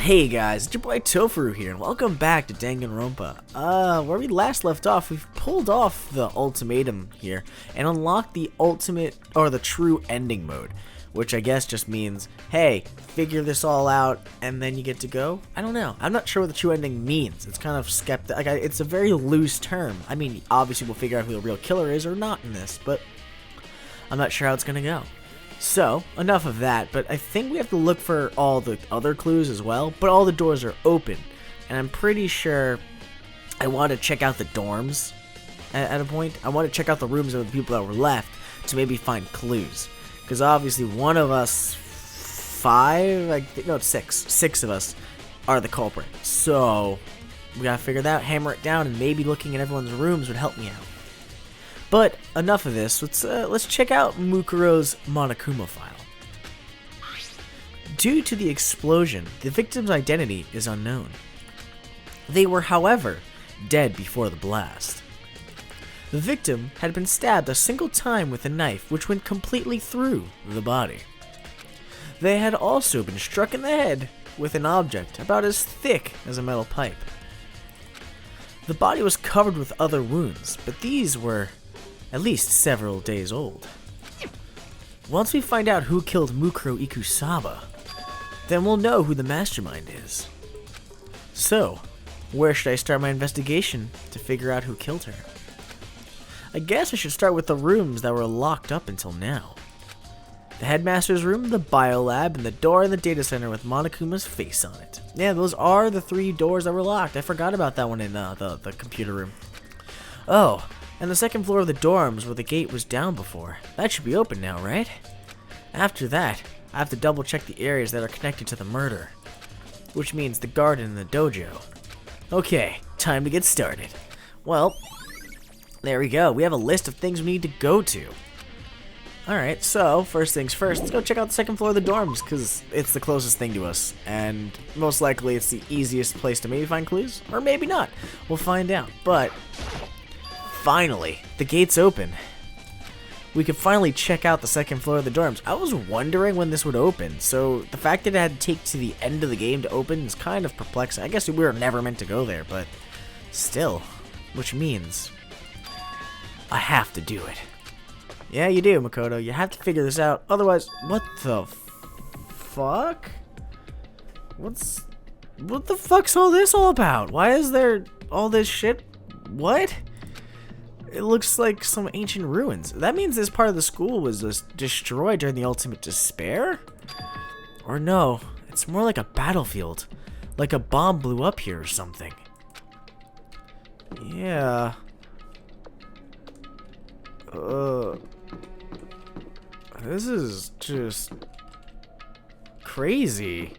Hey guys, it's your boy Tofuru here, and welcome back to Danganronpa. Where we last left off, we've pulled off the ultimatum here, and unlocked the ultimate, or the true ending mode, which I guess just means, hey, figure this all out, and then you get to go? I don't know. I'm not sure what the true ending means. It's kind of skeptic, it's a very loose term. I mean, obviously we'll figure out who the real killer is or not in this, but I'm not sure how it's gonna go. So, enough of that, but I think we have to look for all the other clues as well, but all the doors are open, and I'm pretty sure I want to check out the dorms at a point. I want to check out the rooms of the people that were left to maybe find clues, because obviously one of us, six of us are the culprit, so we gotta figure that out, hammer it down, and maybe looking at everyone's rooms would help me out. But enough of this. Let's check out Mukuro's Monokuma file. Due to the explosion, the victim's identity is unknown. They were, however, dead before the blast. The victim had been stabbed a single time with a knife, which went completely through the body. They had also been struck in the head with an object about as thick as a metal pipe. The body was covered with other wounds, but these were at least several days old. Once we find out who killed Mukuro Ikusaba, then we'll know who the mastermind is. So, where should I start my investigation to figure out who killed her? I guess I should start with the rooms that were locked up until now. The headmaster's room, the biolab, and the door in the data center with Monokuma's face on it. Yeah, those are the 3 doors that were locked. I forgot about that one in the computer room. Oh, and the second floor of the dorms where the gate was down before. That should be open now, right? After that, I have to double check the areas that are connected to the murder, which means the garden and the dojo. Okay, time to get started. Well, there we go. We have a list of things we need to go to. Alright, so first things first, let's go check out the second floor of the dorms, because it's the closest thing to us, and most likely it's the easiest place to maybe find clues, or maybe not. We'll find out, but finally, the gate's open. We could finally check out the second floor of the dorms. I was wondering when this would open, so the fact that it had to take to the end of the game to open is kind of perplexing. I guess we were never meant to go there, but still, which means I have to do it. Yeah, you do, Makoto. You have to figure this out, otherwise, what the fuck? What the fuck's all this all about? Why is there all this shit? What? It looks like some ancient ruins. That means this part of the school was just destroyed during the ultimate despair? Or no, it's more like a battlefield. Like a bomb blew up here or something. Yeah. This is just crazy.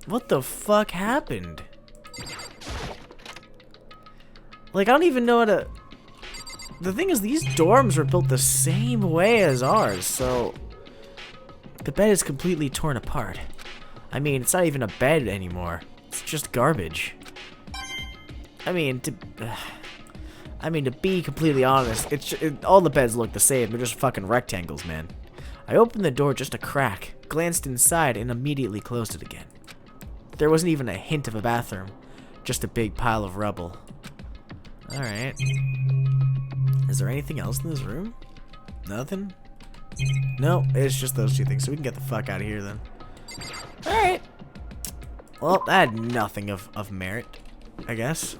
What the fuck happened? Like, I don't even know how to... The thing is, these dorms were built the same way as ours, so the bed is completely torn apart. I mean, it's not even a bed anymore. It's just garbage. I mean, to be completely honest, all the beds look the same. They're just fucking rectangles, man. I opened the door just a crack, glanced inside, and immediately closed it again. There wasn't even a hint of a bathroom, just a big pile of rubble. Alright. Is there anything else in this room? Nothing? No, it's just those 2 things, so we can get the fuck out of here then. Alright. Well, that had nothing of merit, I guess.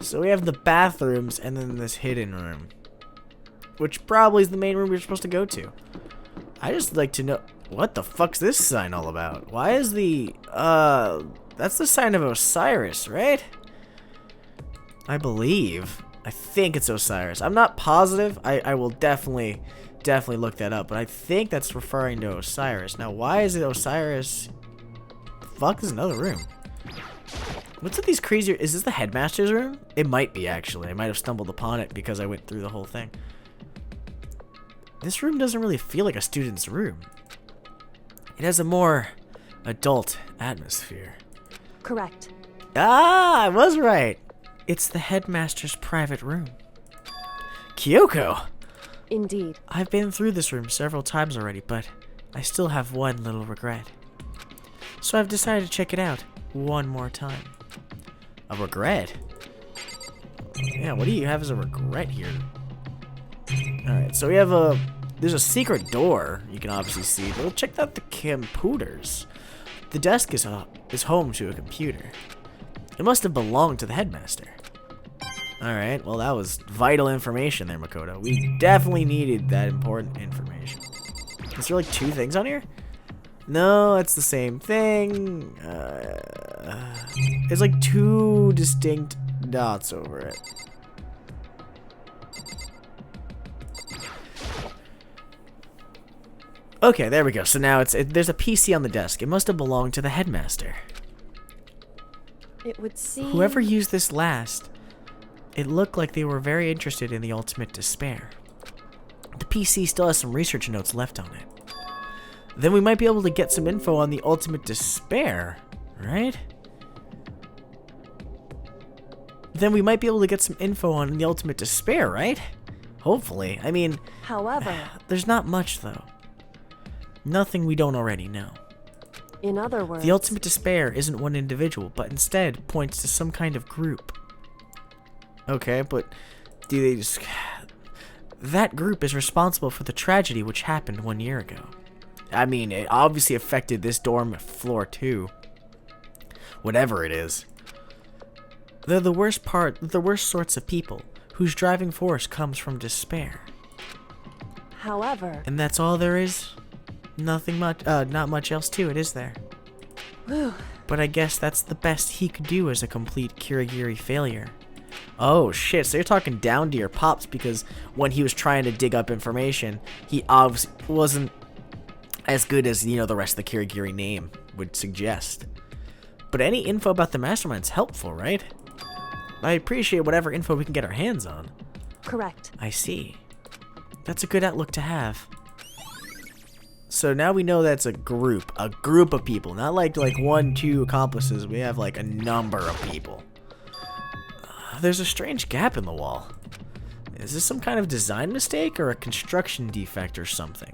So we have the bathrooms and then this hidden room, which probably is the main room we're supposed to go to. I just like to know, what the fuck's this sign all about? Why is that's the sign of Osiris, right? I think it's Osiris. I'm not positive. I will definitely look that up, but I think that's referring to Osiris. Now, why is it Osiris? Fuck, there's another room. What's with these crazy... Is this the headmaster's room? It might be, actually. I might have stumbled upon it because I went through the whole thing. This room doesn't really feel like a student's room. It has a more adult atmosphere. Correct. Ah, I was right. It's the headmaster's private room. Kyoko! Indeed. I've been through this room several times already, but I still have one little regret. So I've decided to check it out one more time. A regret? Yeah, what do you have as a regret here? Alright, so we have there's a secret door you can obviously see, but we'll check out the computers. The desk is home to a computer. It must have belonged to the headmaster. Alright, well that was vital information there, Makoto. We definitely needed that important information. Is there like 2 things on here? No, it's the same thing. It's like 2 distinct dots over it. Okay, there we go. So now there's a PC on the desk. It must have belonged to the headmaster. It would seem... Whoever used this last, it looked like they were very interested in the ultimate despair. The PC still has some research notes left on it. Then we might be able to get some info on the ultimate despair, right? Then we might be able to get some info on the ultimate despair, right? Hopefully. I mean... However... There's not much, though. Nothing we don't already know. In other words... The ultimate despair isn't one individual, but instead points to some kind of group. Okay, but do they just... That group is responsible for the tragedy which happened 1 year ago. I mean, it obviously affected this dorm floor too. Whatever it is. They're the worst sorts of people, whose driving force comes from despair. However... And that's all there is? Nothing much, not much else to it, is there? Whew. But I guess that's the best he could do as a complete Kirigiri failure. Oh shit, so you're talking down to your pops because when he was trying to dig up information, he obviously wasn't as good as, you know, the rest of the Kirigiri name would suggest. But any info about the mastermind's helpful, right? I appreciate whatever info we can get our hands on. Correct. I see. That's a good outlook to have. So now we know that's a group of people, not like 1, 2 accomplices. We have like a number of people. There's a strange gap in the wall. Is this some kind of design mistake or a construction defect or something?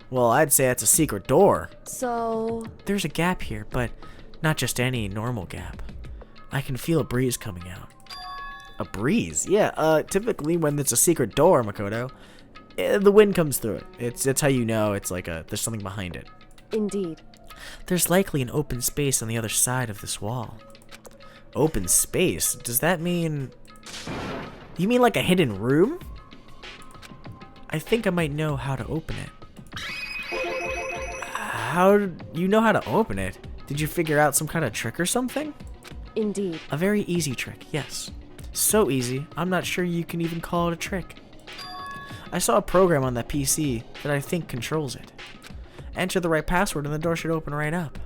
Well, I'd say that's a secret door. So... There's a gap here, but not just any normal gap. I can feel a breeze coming out. A breeze? Yeah, typically when it's a secret door, Makoto, the wind comes through it. It's how you know it's like there's something behind it. Indeed. There's likely an open space on the other side of this wall. Open space? Does that mean... You mean like a hidden room? I think I might know how to open it. How do you know how to open it? Did you figure out some kind of trick or something? Indeed. A very easy trick, yes. So easy, I'm not sure you can even call it a trick. I saw a program on that PC that I think controls it. Enter the right password and the door should open right up.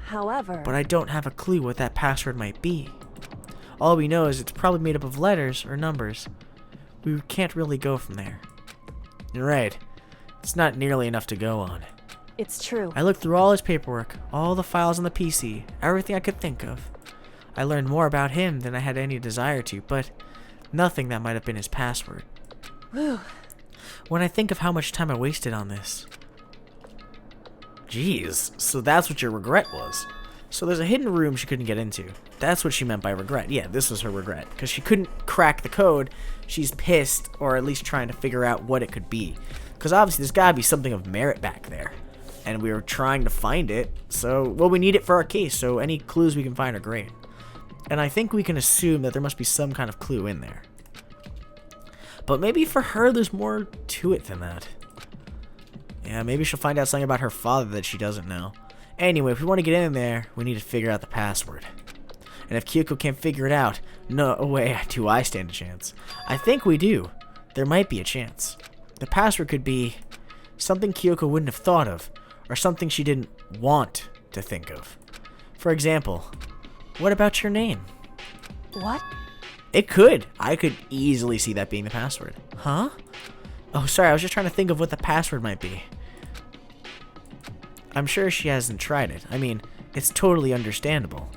However... But I don't have a clue what that password might be. All we know is it's probably made up of letters or numbers. We can't really go from there. You're right. It's not nearly enough to go on. It's true. I looked through all his paperwork, all the files on the PC, everything I could think of. I learned more about him than I had any desire to, but nothing that might have been his password. Whew. When I think of how much time I wasted on this. Jeez, so that's what your regret was. So there's a hidden room she couldn't get into. That's what she meant by regret. Yeah, this was her regret. Because she couldn't crack the code, she's pissed, or at least trying to figure out what it could be. Because obviously there's gotta be something of merit back there. And we were trying to find it, so, well, we need it for our case, so any clues we can find are great. And I think we can assume that there must be some kind of clue in there. But maybe for her, there's more to it than that. Yeah, maybe she'll find out something about her father that she doesn't know. Anyway, if we want to get in there, we need to figure out the password. And if Kyoko can't figure it out, no way do I stand a chance. I think we do. There might be a chance. The password could be something Kyoko wouldn't have thought of, or something she didn't want to think of. For example, what about your name? What? It could. I could easily see that being the password. Huh? Oh, sorry, I was just trying to think of what the password might be. I'm sure she hasn't tried it. I mean, it's totally understandable.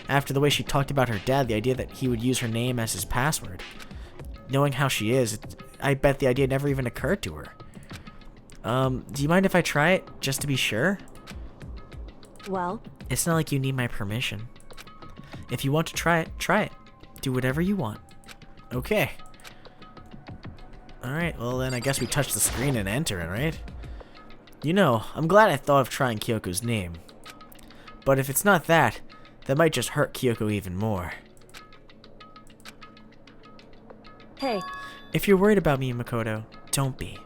After the way she talked about her dad, the idea that he would use her name as his password. Knowing how she is, I bet the idea never even occurred to her. Do you mind if I try it, just to be sure? Well, It's not like you need my permission. If you want to try it, try it. Do whatever you want. Okay. Alright, well then I guess we touch the screen and enter it, right? You know, I'm glad I thought of trying Kyoko's name. But if it's not that, that might just hurt Kyoko even more. hey, If you're worried about me, Makoto, don't be.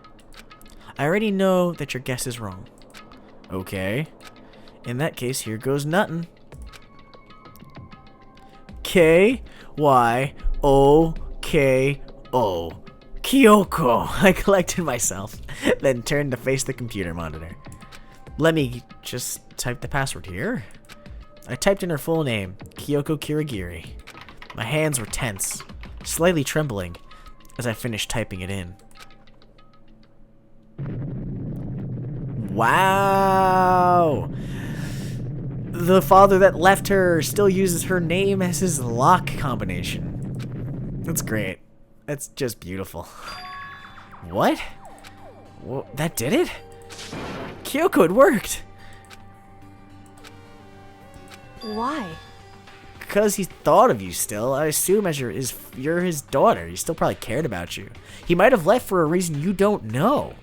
I already know that your guess is wrong. Okay. In that case, here goes nuttin'. K-Y-O-K-O. Kyoko. I collected myself, then turned to face the computer monitor. Let me just type the password here. I typed in her full name, Kyoko Kirigiri. My hands were tense, slightly trembling, as I finished typing it in. Wow! The father that left her still uses her name as his lock combination. That's great. That's just beautiful. What? Well, that did it? Kyoko, it worked! why? Because he thought of you still. I assume as you're his daughter. He still probably cared about you. He might have left for a reason you don't know.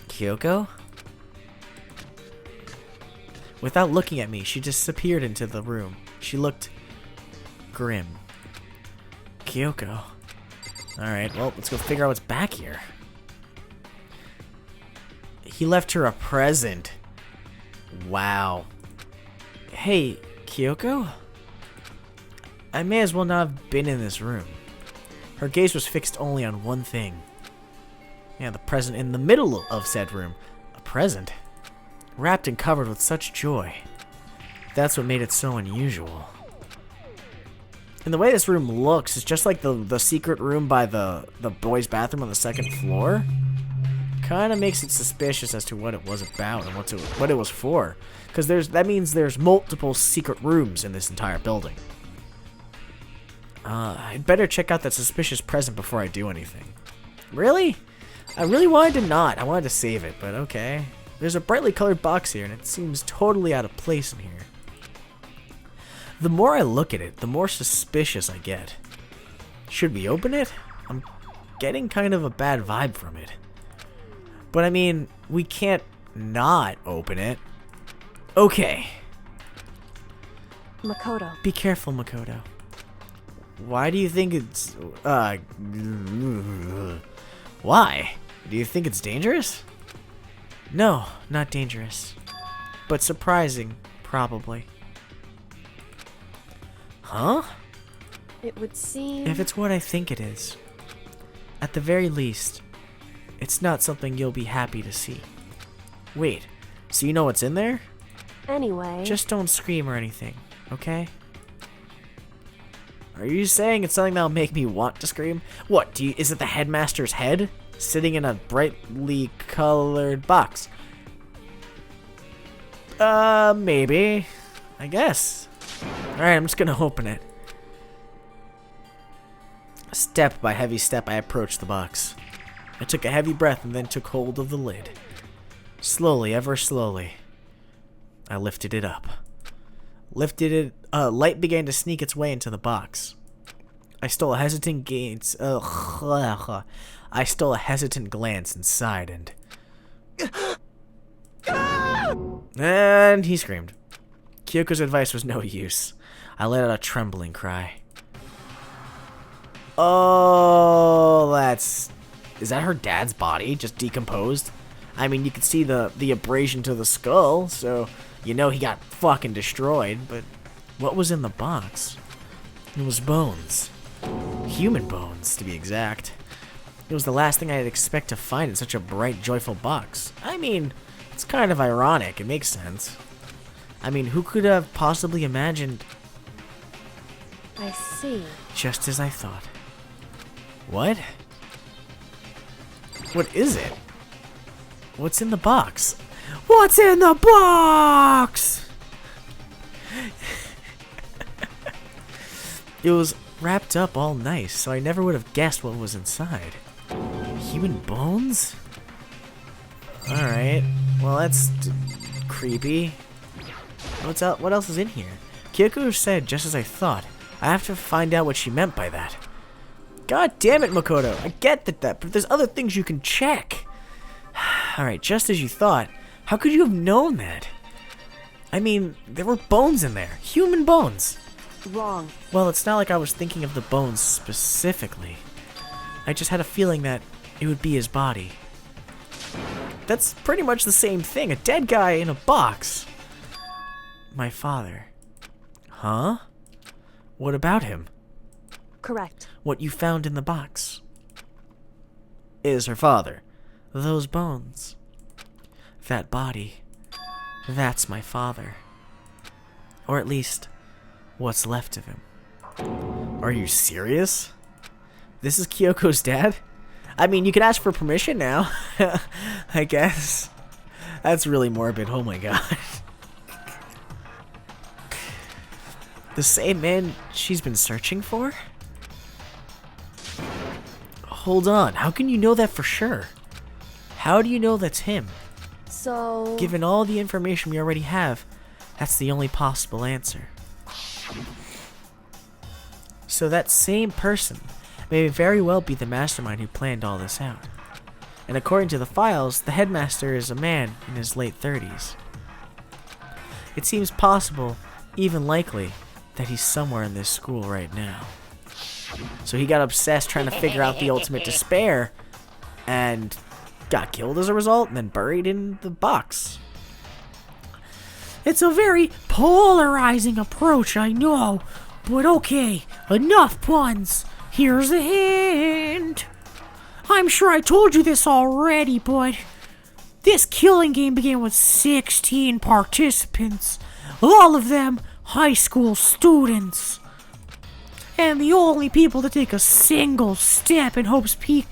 Kyoko? Without looking at me, she disappeared into the room. She looked grim. Kyoko. Alright, well, let's go figure out what's back here. He left her a present. Wow. Hey, Kyoko? I may as well not have been in this room. Her gaze was fixed only on one thing. Yeah, the present in the middle of said room. A present. Wrapped and covered with such joy. That's what made it so unusual. And the way this room looks is just like the secret room by the boys' bathroom on the second floor. Kind of makes it suspicious as to what it was about and what it was for. Because that means there's multiple secret rooms in this entire building. I'd better check out that suspicious present before I do anything. Really? I really wanted to not. I wanted to save it, but okay. There's a brightly colored box here, and it seems totally out of place in here. The more I look at it, the more suspicious I get. Should we open it? I'm getting kind of a bad vibe from it. But I mean, we can't not open it. Okay. Makoto. Be careful, Makoto. Why do you think it's... Why? Do you think it's dangerous? No, not dangerous. But surprising, probably. Huh? It would seem... If it's what I think it is, at the very least, it's not something you'll be happy to see. Wait, so you know what's in there? Anyway... Just don't scream or anything, okay? Are you saying it's something that'll make me want to scream? What, is it the headmaster's head? Sitting in a brightly colored box? Maybe. I guess. Alright, I'm just gonna open it. Step by heavy step, I approached the box. I took a heavy breath and then took hold of the lid. Slowly, ever slowly, I lifted it up. Light began to sneak its way into the box. I stole a hesitant glance inside and he screamed. Kyoko's advice was no use. I let out a trembling cry. Oh, is that her dad's body just decomposed? I mean, you could see the abrasion to the skull, so you know he got fucking destroyed, but what was in the box? It was bones. Human bones, to be exact. It was the last thing I'd expect to find in such a bright, joyful box. I mean, it's kind of ironic. It makes sense. I mean, who could have possibly imagined... I see. Just as I thought. What? What is it? What's in the box? What's in the box? It was wrapped up all nice, so I never would have guessed what was inside. Human bones? Alright. Well, that's creepy. What else is in here? Kyoko said just as I thought. I have to find out what she meant by that. God damn it, Makoto. I get that, but there's other things you can check. Alright, just as you thought. How could you have known that? I mean, there were bones in there. Human bones. Wrong. Well, it's not like I was thinking of the bones specifically. I just had a feeling that it would be his body. That's pretty much the same thing. A dead guy in a box. My father. Huh? What about him? Correct. What you found in the box is her father. Those bones. That body. That's my father. Or at least, what's left of him. Are you serious? This is Kyoko's dad? I mean, you could ask for permission now. I guess. That's really morbid. Oh my god. The same man she's been searching for? Hold on. How can you know that for sure? How do you know that's him? So... Given all the information we already have, that's the only possible answer. So that same person may very well be the mastermind who planned all this out. And according to the files, the headmaster is a man in his late 30s. It seems possible, even likely, that he's somewhere in this school right now. So he got obsessed trying to figure out the ultimate despair, and got killed as a result, and then buried in the box. It's a very polarizing approach, I know, but okay, enough puns. Here's a hint. I'm sure I told you this already, but this killing game began with 16 participants, all of them high school students. And the only people to take a single step in Hope's Peak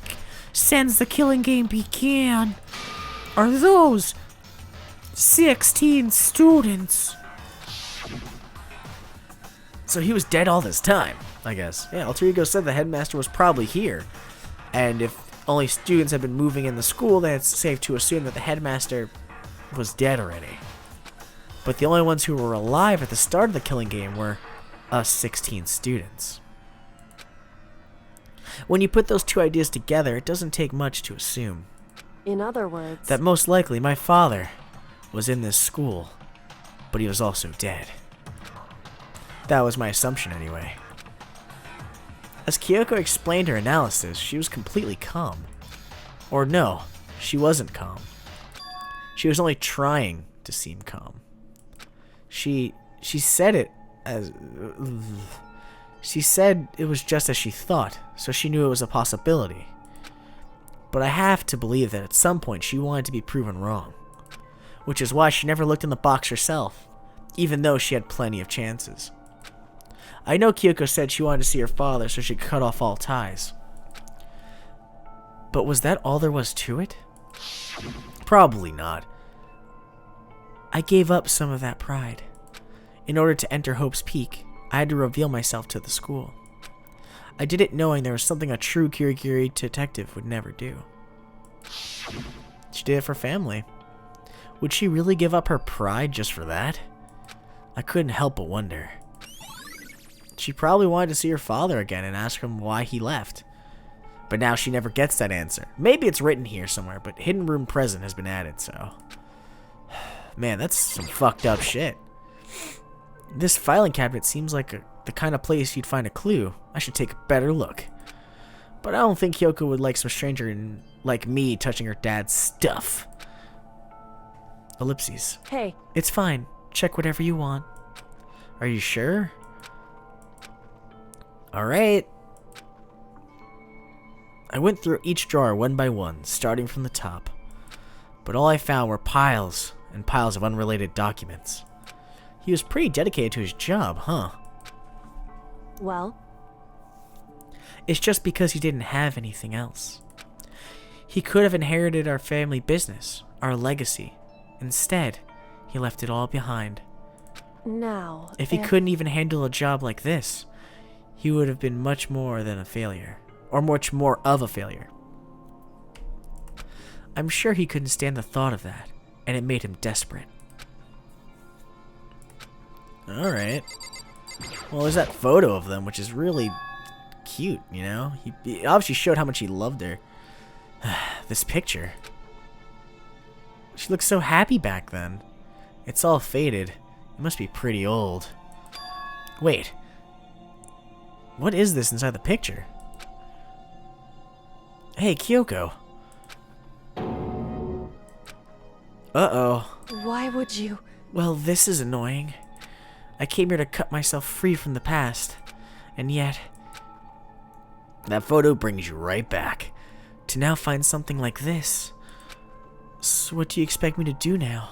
since the killing game began are those 16 students. So he was dead all this time, I guess. Yeah, Alter Ego said the headmaster was probably here. And if only students had been moving in the school, then it's safe to assume that the headmaster was dead already. But the only ones who were alive at the start of the killing game were us 16 students. When you put those two ideas together, it doesn't take much to assume. In other words... that most likely my father was in this school, but he was also dead. That was my assumption anyway. As Kyoko explained her analysis, she was completely calm. Or no, she wasn't calm. She was only trying to seem calm. She said it as... She said it was just as she thought, so she knew it was a possibility. But I have to believe that at some point she wanted to be proven wrong. Which is why she never looked in the box herself, even though she had plenty of chances. I know Kyoko said she wanted to see her father so she could cut off all ties. But was that all there was to it? Probably not. I gave up some of that pride. In order to enter Hope's Peak, I had to reveal myself to the school. I did it knowing there was something a true Kirigiri detective would never do. She did it for family. Would she really give up her pride just for that? I couldn't help but wonder. She probably wanted to see her father again and ask him why he left. But now she never gets that answer. Maybe it's written here somewhere, but Hidden Room Present has been added, so... Man, that's some fucked up shit. This filing cabinet seems like the kind of place you'd find a clue. I should take a better look. But I don't think Kyoko would like some stranger like me touching her dad's stuff. Ellipses. Hey. It's fine. Check whatever you want. Are you sure? Alright. I went through each drawer one by one, starting from the top. But all I found were piles and piles of unrelated documents. He was pretty dedicated to his job, huh? Well? It's just because he didn't have anything else. He could have inherited our family business, our legacy. Instead, he left it all behind. Now, if he couldn't even handle a job like this, he would have been much more than a failure. Or much more of a failure. I'm sure he couldn't stand the thought of that, and it made him desperate. Alright. Well, there's that photo of them, which is really cute, you know? He obviously showed how much he loved her. This picture. She looked so happy back then. It's all faded. It must be pretty old. Wait. What is this inside the picture? Hey, Kyoko. Uh-oh. Why would you? Well, this is annoying. I came here to cut myself free from the past. And yet... that photo brings you right back. To now find something like this. So what do you expect me to do now?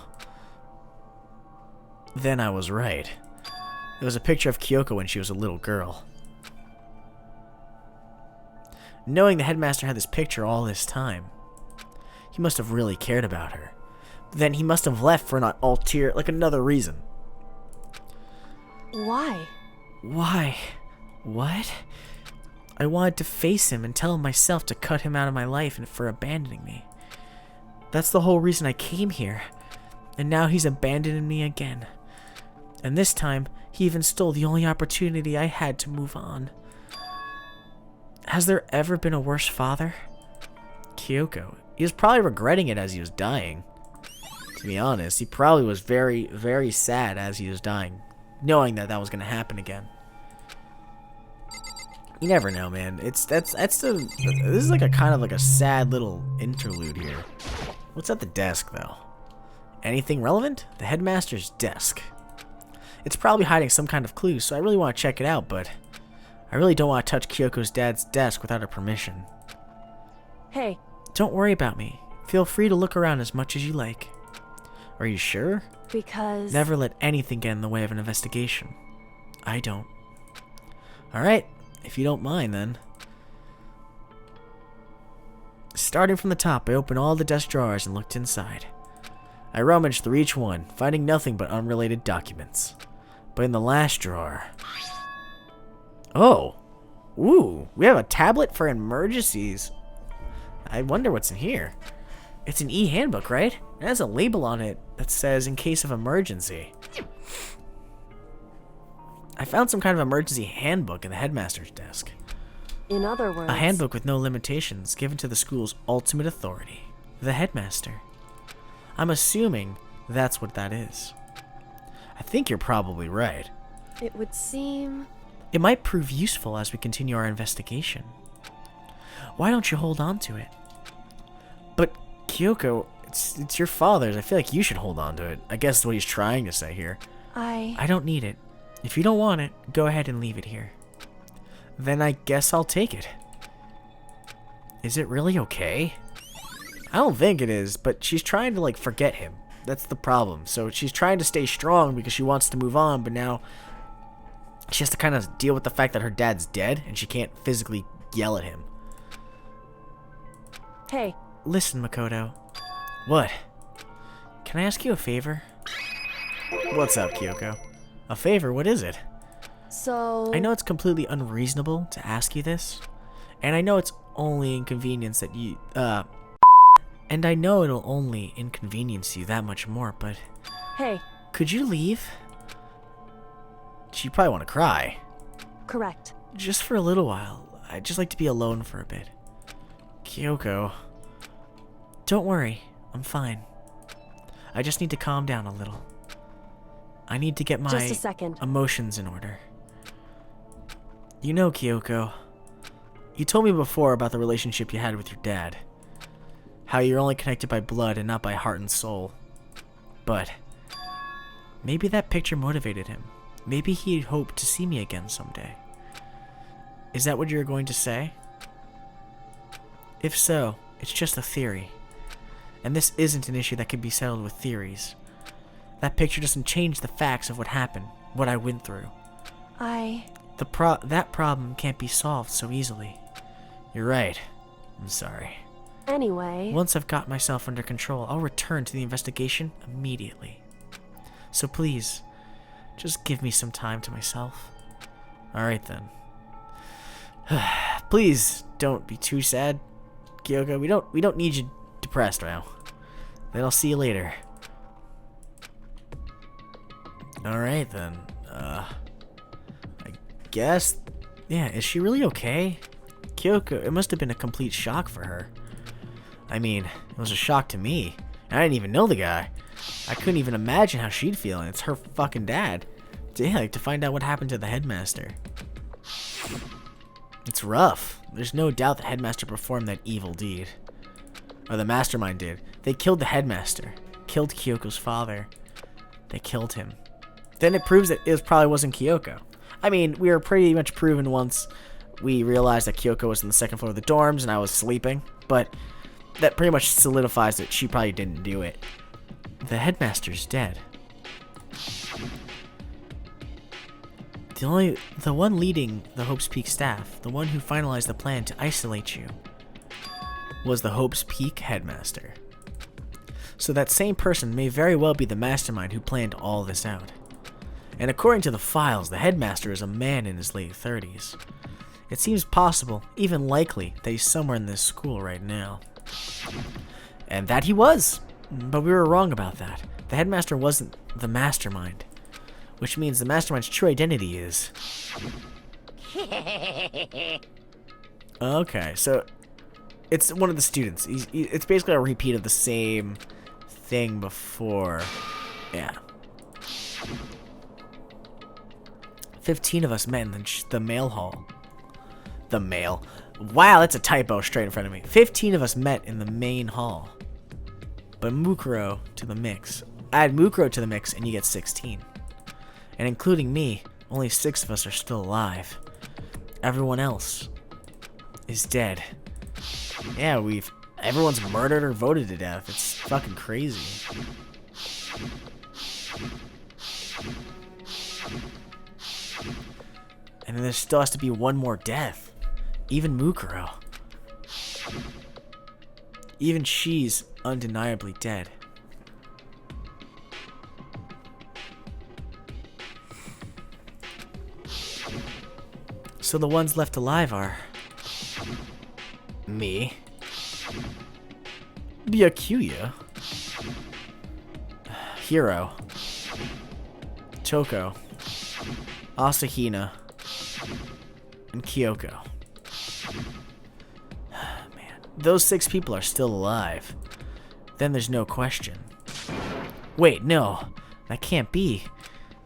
Then I was right. It was a picture of Kyoko when she was a little girl. Knowing the headmaster had this picture all this time, he must have really cared about her. Then he must have left for an ulterior, like another reason. Why? Why? What? I wanted to face him and tell him myself to cut him out of my life and for abandoning me. That's the whole reason I came here. And now he's abandoning me again. And this time, he even stole the only opportunity I had to move on. Has there ever been a worse father? Kyoko. He was probably regretting it as he was dying. To be honest, he probably was very, very sad as he was dying, knowing that that was going to happen again. You never know, man. This is like a kind of like a sad little interlude here. What's at the desk, though? Anything relevant? The headmaster's desk. It's probably hiding some kind of clue, so I really want to check it out, but I really don't want to touch Kyoko's dad's desk without her permission. Hey. Don't worry about me. Feel free to look around as much as you like. Are you sure? Because... Never let anything get in the way of an investigation. I don't. Alright, if you don't mind then. Starting from the top, I opened all the desk drawers and looked inside. I rummaged through each one, finding nothing but unrelated documents. But in the last drawer... Oh! Ooh, we have a tablet for emergencies. I wonder what's in here. It's an e-handbook, right? It has a label on it that says in case of emergency. I found some kind of emergency handbook in the headmaster's desk. In other words... A handbook with no limitations given to the school's ultimate authority, the headmaster. I'm assuming that's what that is. I think you're probably right. It would seem... It might prove useful as we continue our investigation. Why don't you hold on to it? But, Kyoko, it's your father's. I feel like you should hold on to it. I guess that's what he's trying to say here. I don't need it. If you don't want it, go ahead and leave it here. Then I guess I'll take it. Is it really okay? I don't think it is, but she's trying to, like, forget him. That's the problem. So she's trying to stay strong because she wants to move on, but now she has to kind of deal with the fact that her dad's dead and she can't physically yell at him. Hey. Listen, Makoto. What? Can I ask you a favor? What's up, Kyoko? A favor? What is it? So... I know it's completely unreasonable to ask you this, and I know it's only inconvenience that you, and I know it'll only inconvenience you that much more, but... Hey. Could you leave? You probably want to cry. Correct. Just for a little while. I'd just like to be alone for a bit. Kyoko. Don't worry. I'm fine. I just need to calm down a little. I need to get my just a second. Emotions in order. You know, Kyoko, you told me before about the relationship you had with your dad. How you're only connected by blood and not by heart and soul. But maybe that picture motivated him. Maybe he'd hoped to see me again someday. Is that what you're going to say? If so, it's just a theory. And this isn't an issue that can be settled with theories. That picture doesn't change the facts of what happened, what I went through. That problem can't be solved so easily. You're right. I'm sorry. Anyway... Once I've got myself under control, I'll return to the investigation immediately. So please, just give me some time to myself. Alright then. Please don't be too sad, Kyoko. We don't need you depressed now. Then I'll see you later. Alright then. I guess... Yeah, is she really okay? Kyoko, it must have been a complete shock for her. I mean, it was a shock to me. I didn't even know the guy. I couldn't even imagine how she'd feel, and it's her fucking dad. Yeah, like to find out what happened to the headmaster. It's rough. There's no doubt the headmaster performed that evil deed. Or the mastermind did. They killed the headmaster. Killed Kyoko's father. They killed him. Then it proves that it probably wasn't Kyoko. I mean, we were pretty much proven once we realized that Kyoko was on the second floor of the dorms and I was sleeping. But that pretty much solidifies that she probably didn't do it. The headmaster's dead. The one leading the Hope's Peak staff, the one who finalized the plan to isolate you, was the Hope's Peak headmaster. So that same person may very well be the mastermind who planned all this out. And according to the files, the headmaster is a man in his late 30s. It seems possible, even likely, that he's somewhere in this school right now. And that he was! But we were wrong about that. The headmaster wasn't the mastermind. Which means the mastermind's true identity is... Okay, so... It's one of the students. It's basically a repeat of the same thing before. Yeah. 15 of us met in the mail hall. The mail. Wow, that's a typo straight in front of me. 15 of us met in the main hall. But Mukuro to the mix. Add Mukuro to the mix and you get 16. And including me, only 6 of us are still alive. Everyone else is dead. Yeah, everyone's murdered or voted to death. It's fucking crazy. And then there still has to be one more death. Even Mukuro. Even she's undeniably dead. So the ones left alive are... me. Byakuya. Hiro. Toko. Asahina. And Kyoko. Man, those 6 people are still alive. Then there's no question. Wait, no. That can't be.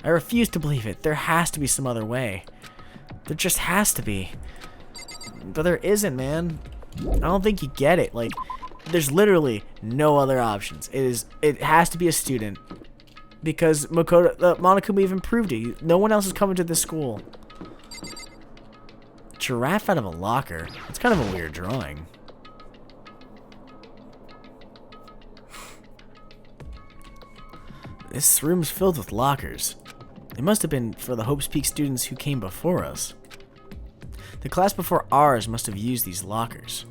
I refuse to believe it. There has to be some other way. There just has to be. But there isn't, man. I don't think you get it. Like, there's literally no other options. It has to be a student. Because Monokuma even proved it. No one else is coming to this school. Giraffe out of a locker. It's kind of a weird drawing. This room's filled with lockers. It must have been for the Hope's Peak students who came before us. The class before ours must have used these lockers.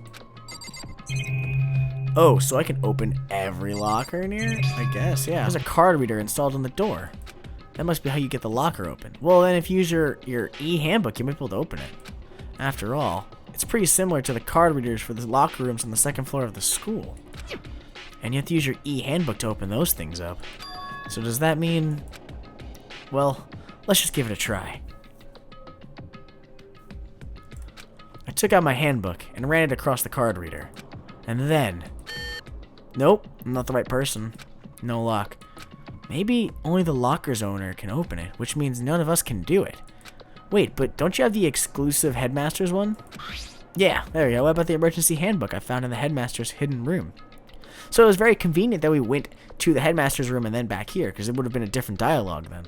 Oh, so I can open every locker in here? I guess, yeah. There's a card reader installed on the door. That must be how you get the locker open. Well, then if you use your e-handbook, you might be able to open it. After all, it's pretty similar to the card readers for the locker rooms on the second floor of the school. And you have to use your e-handbook to open those things up. So does that mean... Well, let's just give it a try. I took out my handbook and ran it across the card reader. And then... Nope, I'm not the right person. No lock. Maybe only the locker's owner can open it, which means none of us can do it. Wait, but don't you have the exclusive headmaster's one? Yeah, there you go. What about the emergency handbook I found in the headmaster's hidden room? So it was very convenient that we went to the headmaster's room and then back here, because it would have been a different dialogue then.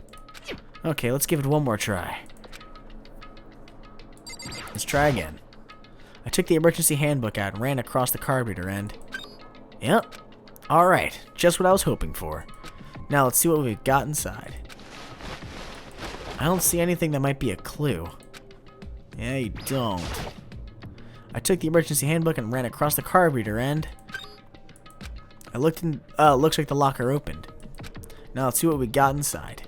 Okay, let's give it one more try. Let's try again. I took the emergency handbook out and ran across the card reader and... Yep. Alright, just what I was hoping for. Now let's see what we've got inside. I don't see anything that might be a clue. Yeah, you don't. I took the emergency handbook and ran across the card reader and... I looked in... looks like the locker opened. Now let's see what we got inside.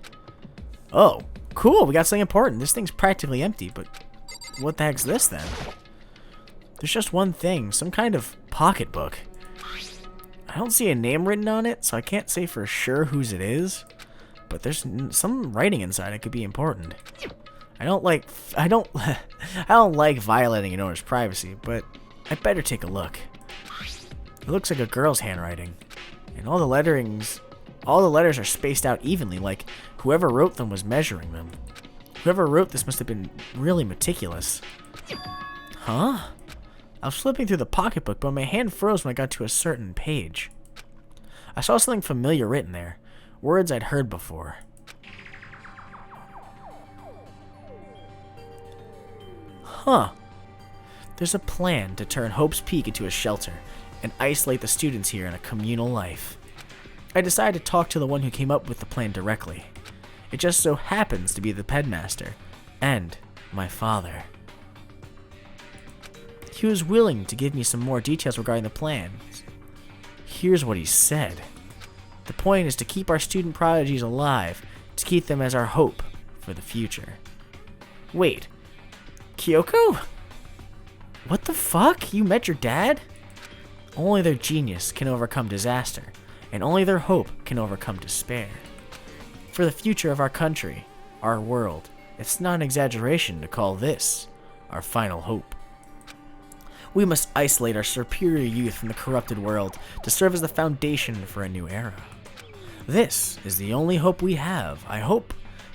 Oh, cool, we got something important. This thing's practically empty, but... What the heck's this then? There's just one thing, some kind of pocketbook. I don't see a name written on it, so I can't say for sure whose it is. but there's some writing inside. It could be important. I don't like I don't like violating an owner's privacy, but I better take a look. It looks like a girl's handwriting, and all the letters are spaced out evenly, like whoever wrote them was measuring them. Whoever wrote this must have been really meticulous. Huh? I was flipping through the pocketbook, but my hand froze when I got to a certain page. I saw something familiar written there, words I'd heard before. Huh. There's a plan to turn Hope's Peak into a shelter and isolate the students here in a communal life. I decided to talk to the one who came up with the plan directly. It just so happens to be the headmaster and my father. He was willing to give me some more details regarding the plan. Here's what he said. The point is to keep our student prodigies alive, to keep them as our hope for the future. Wait, Kyoko? What the fuck? You met your dad? Only their genius can overcome disaster, and only their hope can overcome despair. For the future of our country, our world, it's not an exaggeration to call this our final hope. We must isolate our superior youth from the corrupted world to serve as the foundation for a new era. This is the only hope we have. I hope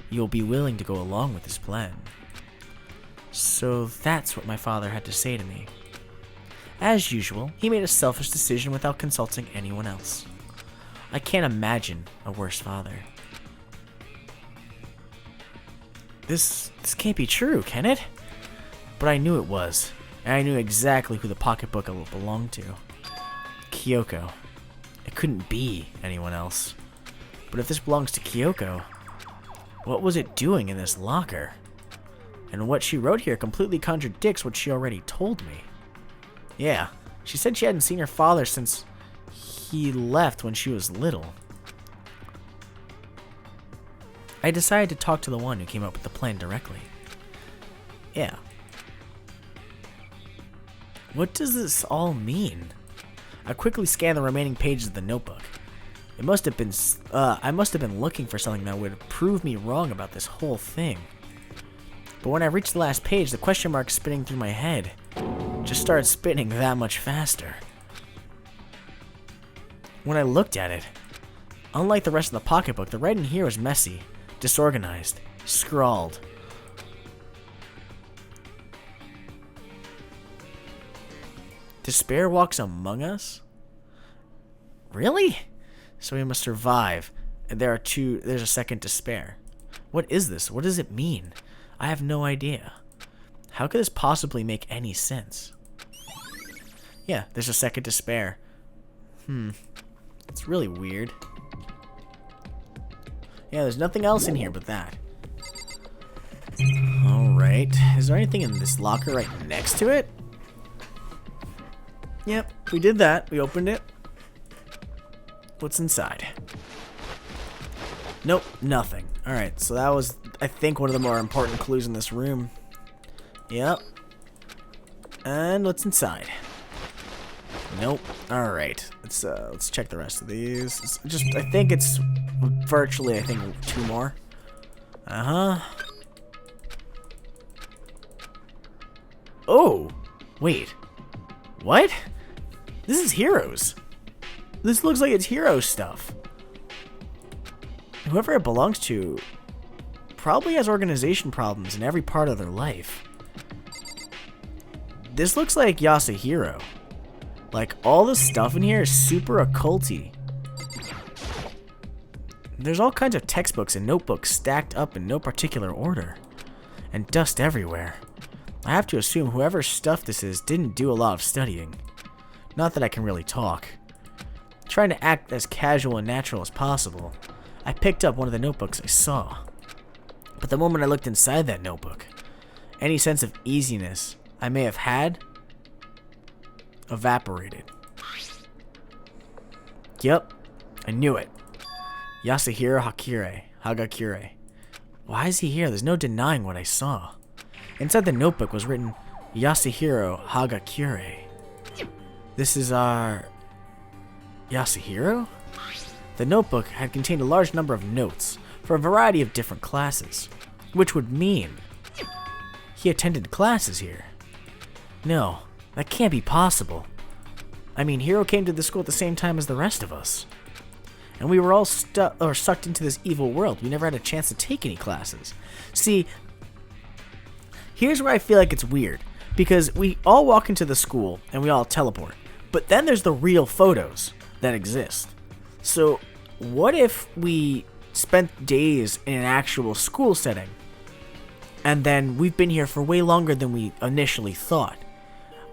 you'll be willing to go along with this plan. So that's what my father had to say to me. As usual, he made a selfish decision without consulting anyone else. I can't imagine a worse father. This can't be true, can it? But I knew it was, and I knew exactly who the pocketbook belonged to. Kyoko. It couldn't be anyone else. But if this belongs to Kyoko, what was it doing in this locker? And what she wrote here completely contradicts what she already told me. Yeah, she said she hadn't seen her father since he left when she was little. I decided to talk to the one who came up with the plan directly. Yeah. What does this all mean? I quickly scanned the remaining pages of the notebook. I must have been looking for something that would prove me wrong about this whole thing. But when I reached the last page, the question mark spinning through my head just started spinning that much faster. When I looked at it, unlike the rest of the pocketbook, the writing here was messy, disorganized, scrawled. Despair walks among us? Really? So we must survive, and there's a second despair. What is this? What does it mean? I have no idea. How could this possibly make any sense? Yeah, there's a second despair. It's really weird. Yeah, there's nothing else in here but that. Alright. Is there anything in this locker right next to it? Yep, we did that. We opened it. What's inside? Nope, nothing. Alright, so that was, I think, one of the more important clues in this room. Yep. And what's inside? Nope. Alright, let's check the rest of these. I think it's virtually, 2 more. Oh! Wait. What? This is Heroes. This looks like it's Hero stuff. Whoever it belongs to probably has organization problems in every part of their life. This looks like Yasuhiro. Like, all the stuff in here is super occulty. There's all kinds of textbooks and notebooks stacked up in no particular order. And dust everywhere. I have to assume whoever's stuff this is didn't do a lot of studying. Not that I can really talk. Trying to act as casual and natural as possible, I picked up one of the notebooks I saw. But the moment I looked inside that notebook, any sense of easiness I may have had evaporated. Yep, I knew it. Yasuhiro Hagakure. Why is he here? There's no denying what I saw. Inside the notebook was written Yasuhiro Hagakure. This is our Yasuhiro? The notebook had contained a large number of notes, for a variety of different classes, which would mean he attended classes here. No, that can't be possible. I mean, Hiro came to the school at the same time as the rest of us. And we were all sucked into this evil world. We never had a chance to take any classes. See, here's where I feel like it's weird. Because we all walk into the school and we all teleport. But then there's the real photos that exist. So what if we spent days in an actual school setting? And then we've been here for way longer than we initially thought.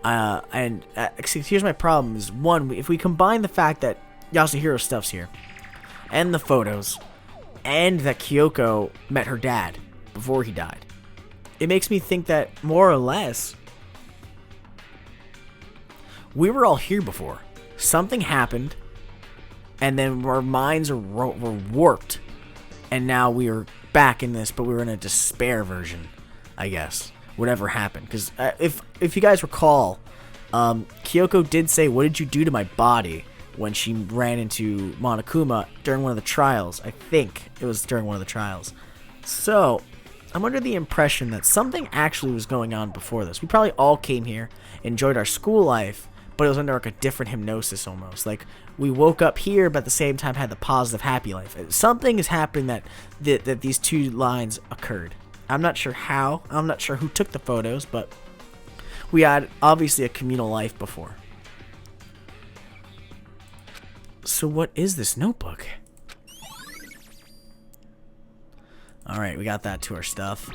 Here's my problem is, one, if we combine the fact that Yasuhiro's stuff's here, and the photos, and that Kyoko met her dad before he died, it makes me think that, more or less, we were all here before. Something happened, and then our minds were warped, and now we are back in this, but we were in a despair version, I guess. Whatever happened, because if you guys recall, Kyoko did say, "What did you do to my body?" when she ran into Monokuma during one of the trials. I think it was during one of the trials. So I'm under the impression that something actually was going on before this. We probably all came here, enjoyed our school life, but it was under like a different hypnosis almost. Like we woke up here, but at the same time had the positive happy life. Something is happening that these two lines occurred. I'm not sure how. I'm not sure who took the photos, but we had obviously a communal life before. So what is this notebook? Alright, we got that to our stuff.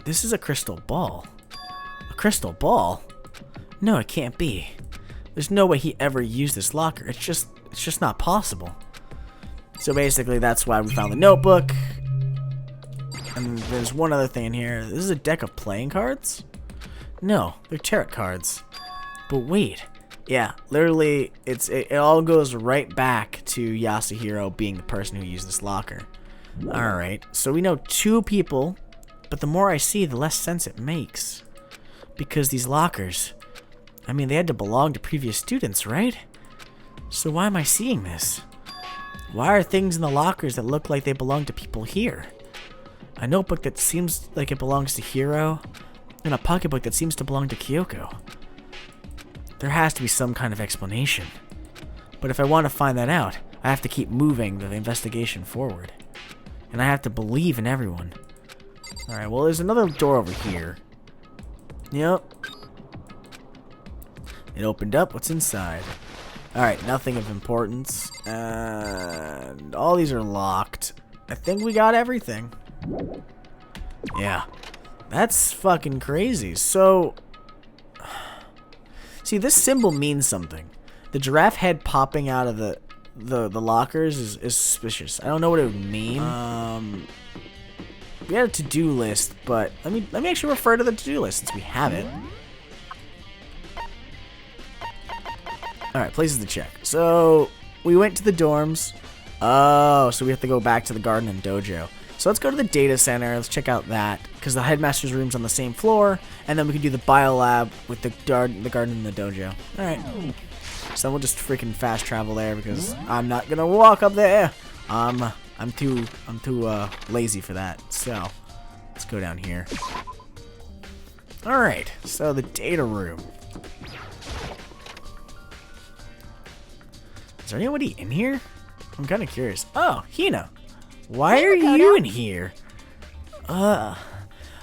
This is a crystal ball. A crystal ball? No, it can't be. There's no way he ever used this locker. It's just not possible. So basically that's why we found the notebook. And there's one other thing in here. This is a deck of playing cards? No, they're tarot cards. But wait. Yeah, literally, it all goes right back to Yasuhiro being the person who used this locker. Alright, so we know 2 people, but the more I see, the less sense it makes. Because these lockers, I mean, they had to belong to previous students, right? So why am I seeing this? Why are things in the lockers that look like they belong to people here? A notebook that seems like it belongs to Hiro, and a pocketbook that seems to belong to Kyoko. There has to be some kind of explanation. But if I want to find that out, I have to keep moving the investigation forward. And I have to believe in everyone. Alright, well there's another door over here. Yep. It opened up. What's inside? Alright, nothing of importance. And all these are locked. I think we got everything. Yeah. That's fucking crazy. So... see, this symbol means something. The giraffe head popping out of the lockers is suspicious. I don't know what it would mean. We had a to-do list, but let me actually refer to the to-do list since we have it. Alright, places to check. So, we went to the dorms. Oh, so we have to go back to the garden and dojo. So let's go to the data center. Let's check out that, because the headmaster's room's on the same floor, and then we can do the biolab with the garden and the dojo. All right. So we'll just freaking fast travel there because I'm not gonna walk up there. I'm too lazy for that. So let's go down here. All right. So the data room. Is there anybody in here? I'm kind of curious. Oh, Hina. Why are you in here?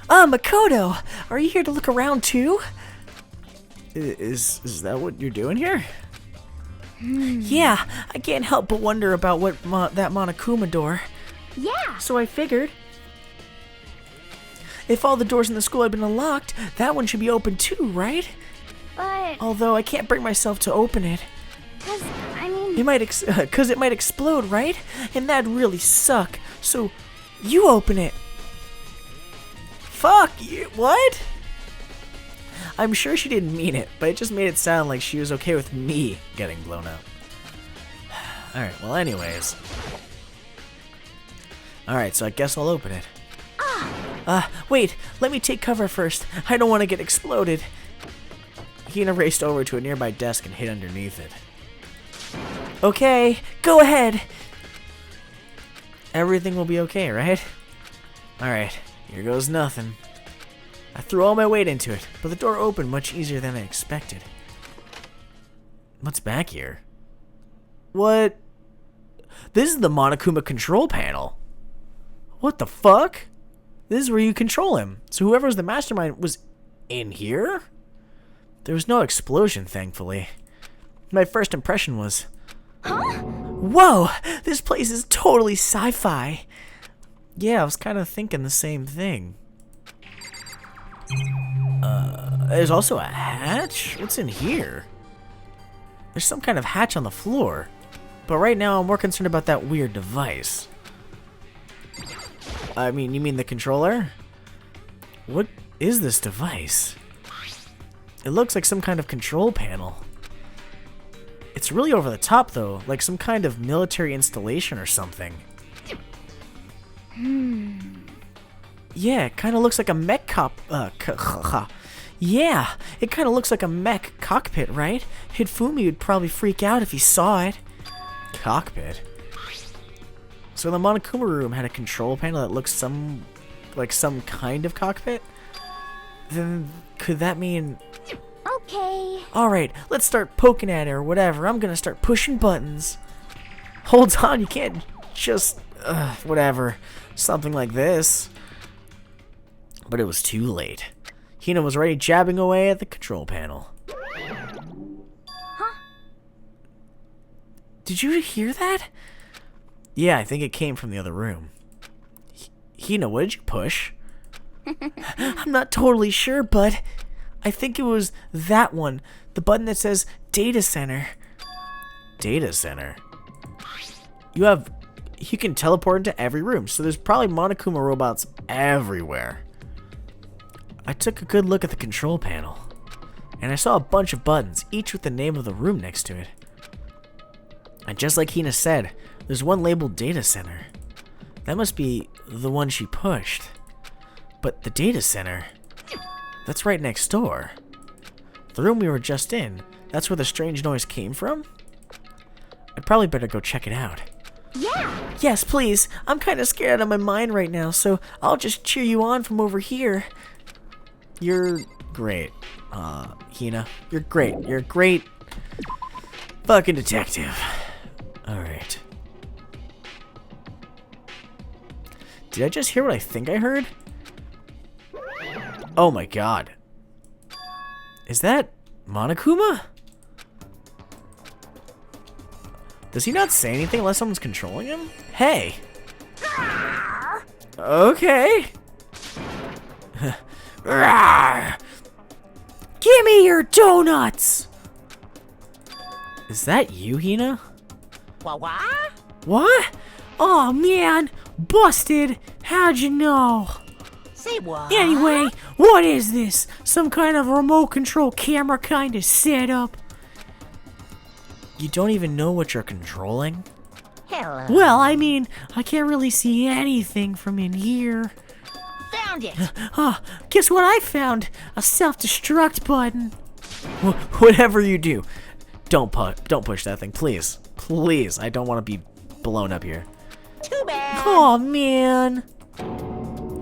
Makoto, are you here to look around too? Is that what you're doing here? Yeah, I can't help but wonder about what that Monokuma door. Yeah. So I figured, if all the doors in the school had been unlocked, that one should be open too, right? But... although I can't bring myself to open it. Cause, I mean... it might cause it might explode, right? And that'd really suck. So, you open it. Fuck you. What? I'm sure she didn't mean it, but it just made it sound like she was okay with me getting blown up. Alright, well anyways. Alright, so I guess I'll open it. Wait, let me take cover first. I don't want to get exploded. Hina raced over to a nearby desk and hid underneath it. Okay, go ahead. everything will be okay, right? Alright, here goes nothing. I threw all my weight into it, but the door opened much easier than I expected. What's back here? What? This is the Monokuma control panel. What the fuck? This is where you control him. So whoever's the mastermind was in here? There was no explosion, thankfully. My first impression was, whoa, this place is totally sci-fi. Yeah, I was kind of thinking the same thing. There's also a hatch? What's in here? There's some kind of hatch on the floor. But right now I'm more concerned about that weird device. I mean, you mean the controller? What is this device? It looks like some kind of control panel. It's really over the top though, like some kind of military installation or something. Yeah, it kind of looks like a mech yeah, it kind of looks like a mech cockpit, right? Hifumi would probably freak out if he saw it. Cockpit? So the Monokuma room had a control panel that looks like some kind of cockpit? Then could that mean... Okay. Alright, let's start poking at it or whatever. I'm gonna start pushing buttons. Hold on, you can't just... whatever. Something like this. But it was too late. Hina was already jabbing away at the control panel. Huh? Did you hear that? Yeah, I think it came from the other room. Hina, what did you push? I'm not totally sure, but I think it was that one. The button that says Data Center. Data Center? You can teleport into every room, so there's probably Monokuma robots everywhere. I took a good look at the control panel, and I saw a bunch of buttons, each with the name of the room next to it. And just like Hina said, there's one labeled Data Center. That must be the one she pushed. But the Data Center, that's right next door. The room we were just in, that's where the strange noise came from? I'd probably better go check it out. Yeah. Yes, please. I'm kind of scared out of my mind right now, so I'll just cheer you on from over here. You're great, Hina. You're great. You're a great fucking detective. Alright. Did I just hear what I think I heard? Oh my god. Is that Monokuma? Does he not say anything unless someone's controlling him? Hey! Okay. Give me your donuts! Is that you, Hina? What? What? Oh man, busted. How'd you know? Say what? Anyway, what is this? Some kind of remote control camera kind of setup? You don't even know what you're controlling? Hello. Well, I mean, I can't really see anything from in here. Found it. Guess what I found? A self-destruct button. Whatever you do, don't push that thing, please. Please, I don't want to be blown up here. Too bad. Oh man.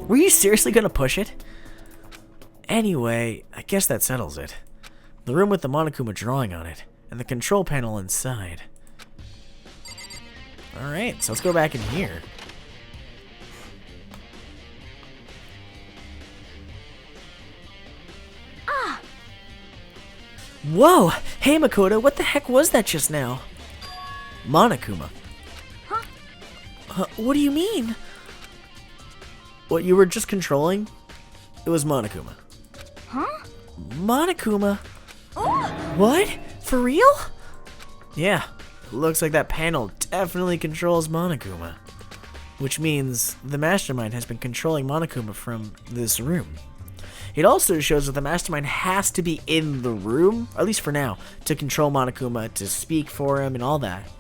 Were you seriously gonna push it? Anyway, I guess that settles it. The room with the Monokuma drawing on it, and the control panel inside. Alright, so let's go back in here. Whoa! Hey Makoto, what the heck was that just now? Monokuma. What do you mean? What you were just controlling? It was Monokuma. Huh? Monokuma? Oh. What? For real? Yeah, looks like that panel definitely controls Monokuma. Which means the Mastermind has been controlling Monokuma from this room. It also shows that the Mastermind has to be in the room, at least for now, to control Monokuma, to speak for him and all that.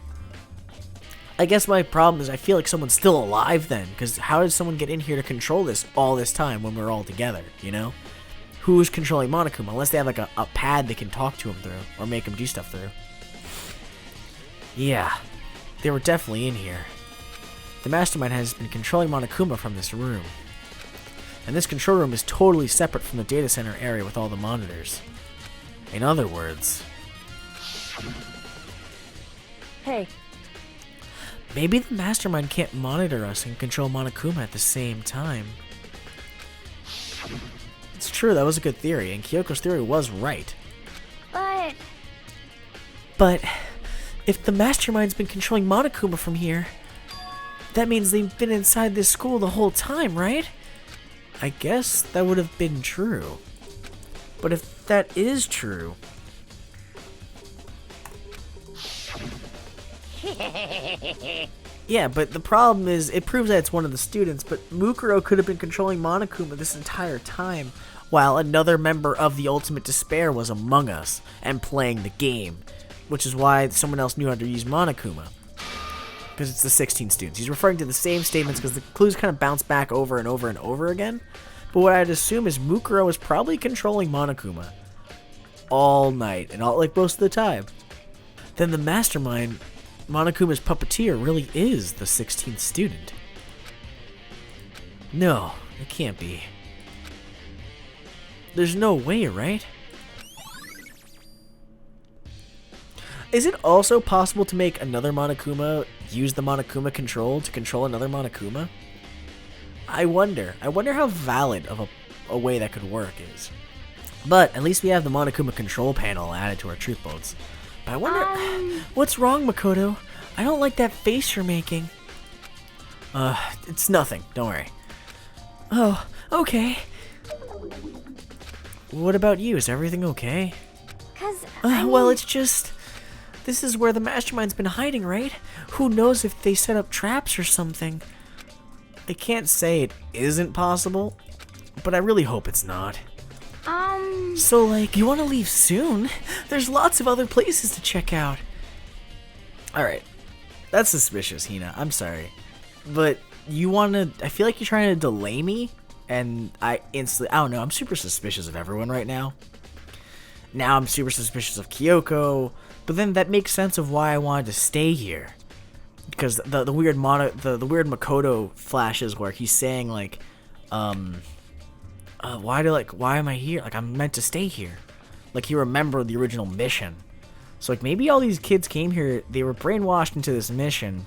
I guess my problem is I feel like someone's still alive then, because how did someone get in here to control this all this time when we're all together, you know? Who's controlling Monokuma, unless they have like a pad they can talk to him through, or make him do stuff through. Yeah, they were definitely in here. the mastermind has been controlling Monokuma from this room. And this control room is totally separate from the data center area with all the monitors. In other words... Hey, maybe the mastermind can't monitor us and control Monokuma at the same time. It's true, that was a good theory, and Kyoko's theory was right. But if the mastermind's been controlling Monokuma from here, that means they've been inside this school the whole time, right? I guess that would have been true. But if that is true... yeah, but the problem is, it proves that it's one of the students, but Mukuro could have been controlling Monokuma this entire time, while another member of the Ultimate Despair was among us, and playing the game, which is why someone else knew how to use Monokuma. Because it's the 16 students. He's referring to the same statements because the clues kind of bounce back over and over and over again, but what I'd assume is Mukuro is probably controlling Monokuma all night, and all, like, most of the time. Then the mastermind... Monokuma's puppeteer really is the 16th student. No, it can't be. There's no way, right? Is it also possible to make another Monokuma use the Monokuma control to control another Monokuma? I wonder how valid of a way that could work is. But at least we have the Monokuma control panel added to our truth bolts. I wonder... what's wrong, Makoto? I don't like that face you're making. It's nothing. Don't worry. Oh, okay. What about you? Is everything okay? Well, it's just... this is where the mastermind's been hiding, right? Who knows if they set up traps or something. I can't say it isn't possible, but I really hope it's not. So, like, you want to leave soon? There's lots of other places to check out. Alright. That's suspicious, Hina. I'm sorry. But you want to... I feel like you're trying to delay me, and I don't know. I'm super suspicious of everyone right now. Now I'm super suspicious of Kyoko, but then that makes sense of why I wanted to stay here. Because the weird Makoto flashes where he's saying, like, why am I here? Like, I'm meant to stay here. Like, he remembered the original mission. So, like, maybe all these kids came here, they were brainwashed into this mission,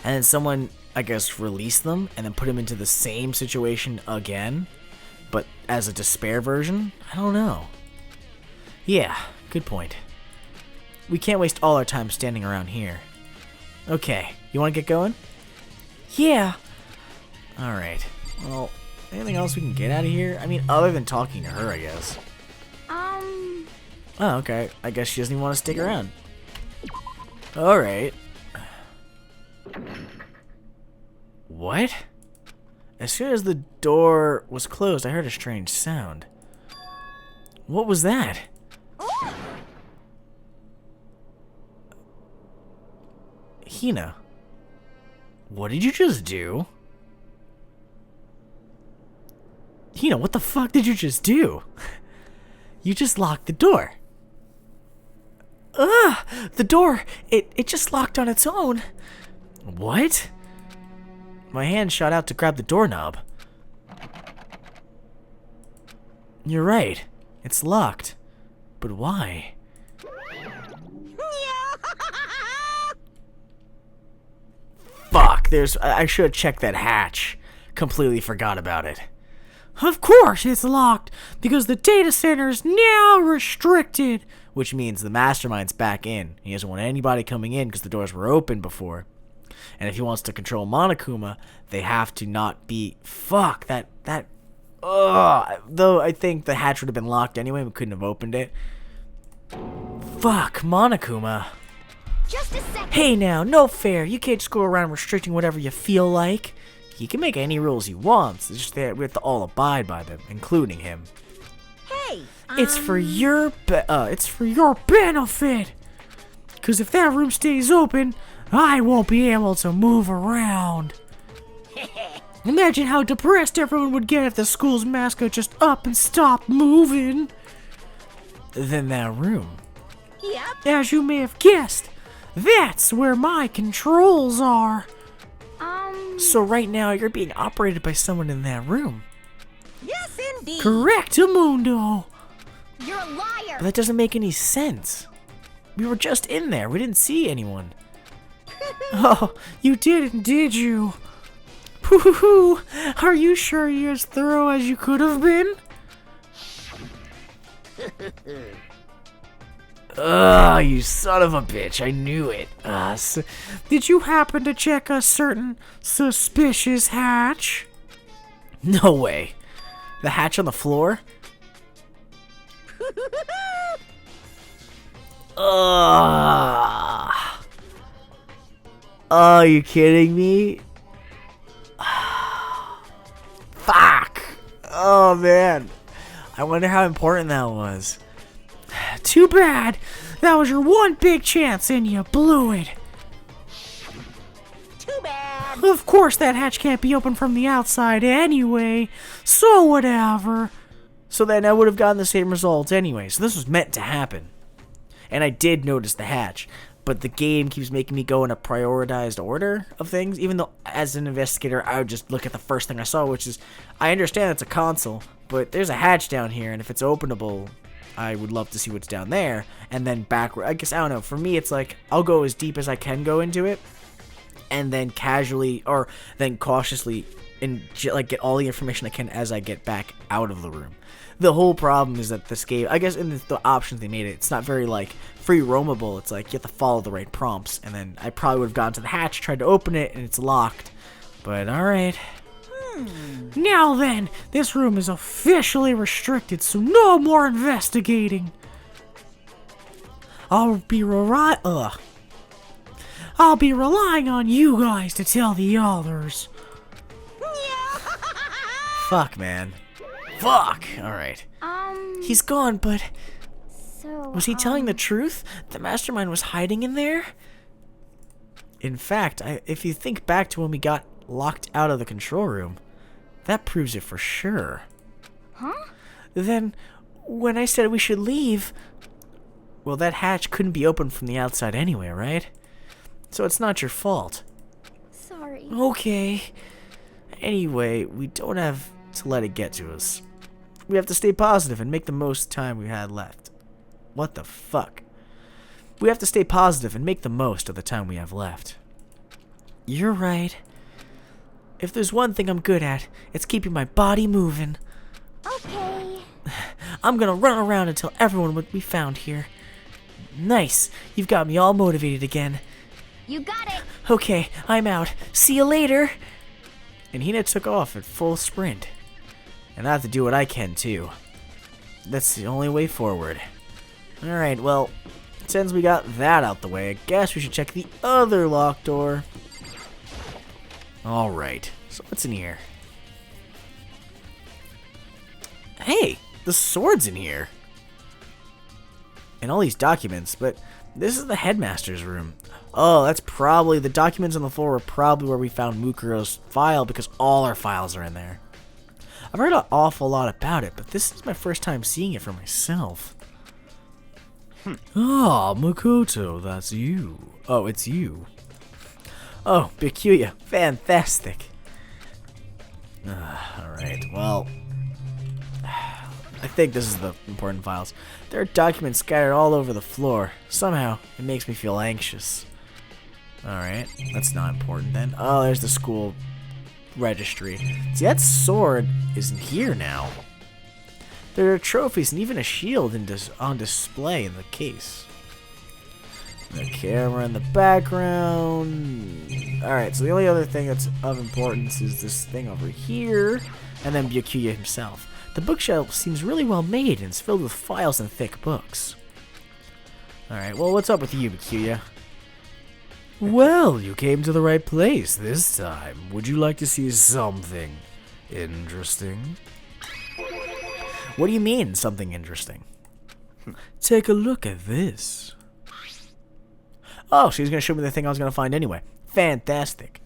and then someone, I guess, released them, and then put them into the same situation again, but as a despair version? I don't know. Yeah, good point. We can't waste all our time standing around here. Okay, you want to get going? Yeah. Alright, well... anything else we can get out of here? I mean, other than talking to her, I guess. Oh, okay. I guess she doesn't even want to stick around. Alright. What? As soon as the door was closed, I heard a strange sound. What was that? Hina. What did you just do? Hina, what the fuck did you just do? You just locked the door. The door, it just locked on its own. What? My hand shot out to grab the doorknob. You're right, it's locked. But why? Fuck, I should have checked that hatch. Completely forgot about it. Of course it's locked, because the data center is now restricted, which means the mastermind's back in. He doesn't want anybody coming in because the doors were open before. And if he wants to control Monokuma, they have to not be... Fuck, though I think the hatch would have been locked anyway, we couldn't have opened it. Fuck, Monokuma. Just a second. Hey now, no fair. You can't just go around restricting whatever you feel like. He can make any rules he wants. It's just that we have to all abide by them, including him. Hey, It's for your benefit. Cause if that room stays open, I won't be able to move around. Imagine how depressed everyone would get if the school's mascot just up and stopped moving. Then that room. Yep. As you may have guessed, that's where my controls are. So right now you're being operated by someone in that room. Yes, indeed. Correctamundo! You're a liar. But that doesn't make any sense. We were just in there. We didn't see anyone. Oh, you didn't, did you? Hoo-hoo-hoo. Are you sure you're as thorough as you could have been? Ugh, you son of a bitch. I knew it. Did you happen to check a certain suspicious hatch? No way. The hatch on the floor? Ugh. Oh, are you kidding me? Fuck. Oh, man. I wonder how important that was. Too bad. That was your one big chance and you blew it. Too bad. Of course that hatch can't be opened from the outside anyway, so whatever. So then I would have gotten the same result anyway, so this was meant to happen. And I did notice the hatch, but the game keeps making me go in a prioritized order of things, even though as an investigator I would just look at the first thing I saw, which is, I understand it's a console, but there's a hatch down here, and if it's openable, I would love to see what's down there, and then backward. I guess, I don't know, for me it's like, I'll go as deep as I can go into it, and then casually, or then cautiously, and like get all the information I can as I get back out of the room. The whole problem is that this game, I guess in the options they made it, it's not very like free roamable. It's like you have to follow the right prompts, and then I probably would have gone to the hatch, tried to open it, and it's locked. But alright. Now then, this room is officially restricted, so no more investigating. I'll be relying on you guys to tell the others. Fuck, man. Fuck! Alright. He's gone, but So, was he telling the truth? The mastermind was hiding in there? In fact, if you think back to when we got locked out of the control room, that proves it for sure. Huh? Then, when I said we should leave, well, that hatch couldn't be opened from the outside anyway, right? So it's not your fault. Sorry. Okay. Anyway, we don't have to let it get to us. We have to stay positive and make the most time we had left. What the fuck? We have to stay positive and make the most of the time we have left. You're right. If there's one thing I'm good at, it's keeping my body moving. Okay. I'm gonna run around and tell everyone what we found here. Nice. You've got me all motivated again. You got it. Okay, I'm out. See you later. And Hina took off at full sprint. And I have to do what I can too. That's the only way forward. Alright, well, since we got that out the way, I guess we should check the other locked door. Alright, so what's in here? Hey, the sword's in here. And all these documents, but this is the headmaster's room. Oh, that's probably, the documents on the floor were probably where we found Mukuro's file, because all our files are in there. I've heard an awful lot about it, but this is my first time seeing it for myself. Ah, Makoto, that's you. Oh, it's you. Oh, Byakuya, fantastic. Alright, well, I think this is the important files. There are documents scattered all over the floor. Somehow, it makes me feel anxious. Alright, that's not important then. Oh, there's the school registry. See, that sword isn't here now. There are trophies and even a shield on display in the case. The camera in the background. Alright, so the only other thing that's of importance is this thing over here, and then Byakuya himself. The bookshelf seems really well made and it's filled with files and thick books. Alright, well, what's up with you, Byakuya? Well, you came to the right place this time. Would you like to see something interesting? What do you mean, something interesting? Take a look at this. Oh, she's going to show me the thing I was going to find anyway. Fantastic.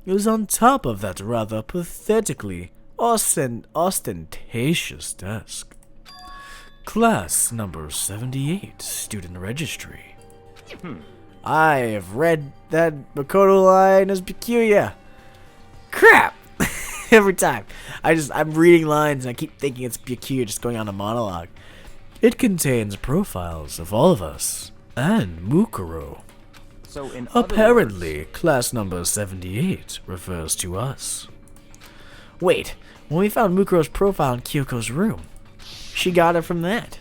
It was on top of that rather pathetically ostentatious desk. Class number 78, student registry. I have read that Makoto line as Byakuya. Crap! Every time. I'm reading lines and I keep thinking it's Byakuya just going on a monologue. It contains profiles of all of us and Mukuro. So in Apparently, class number 78 refers to us. Wait, when we found Mukuro's profile in Kyoko's room, she got it from that.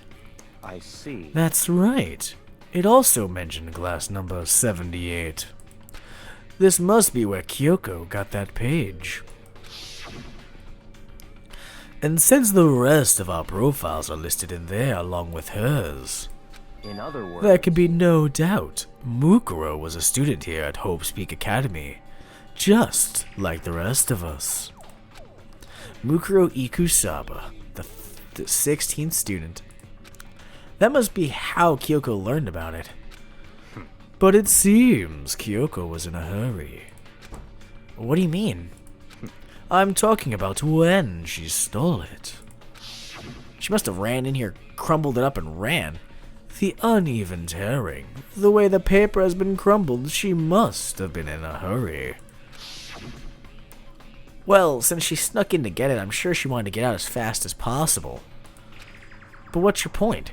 I see. That's right. It also mentioned class number 78. This must be where Kyoko got that page. And since the rest of our profiles are listed in there along with hers, In other words, there can be no doubt Mukuro was a student here at Hope's Peak Academy, just like the rest of us. Mukuro Ikusaba, the 16th student. That must be how Kyoko learned about it. But it seems Kyoko was in a hurry. What do you mean? I'm talking about when she stole it. She must have ran in here, crumbled it up, and ran. The uneven tearing. The way the paper has been crumbled, she must have been in a hurry. Well, since she snuck in to get it, I'm sure she wanted to get out as fast as possible. But what's your point?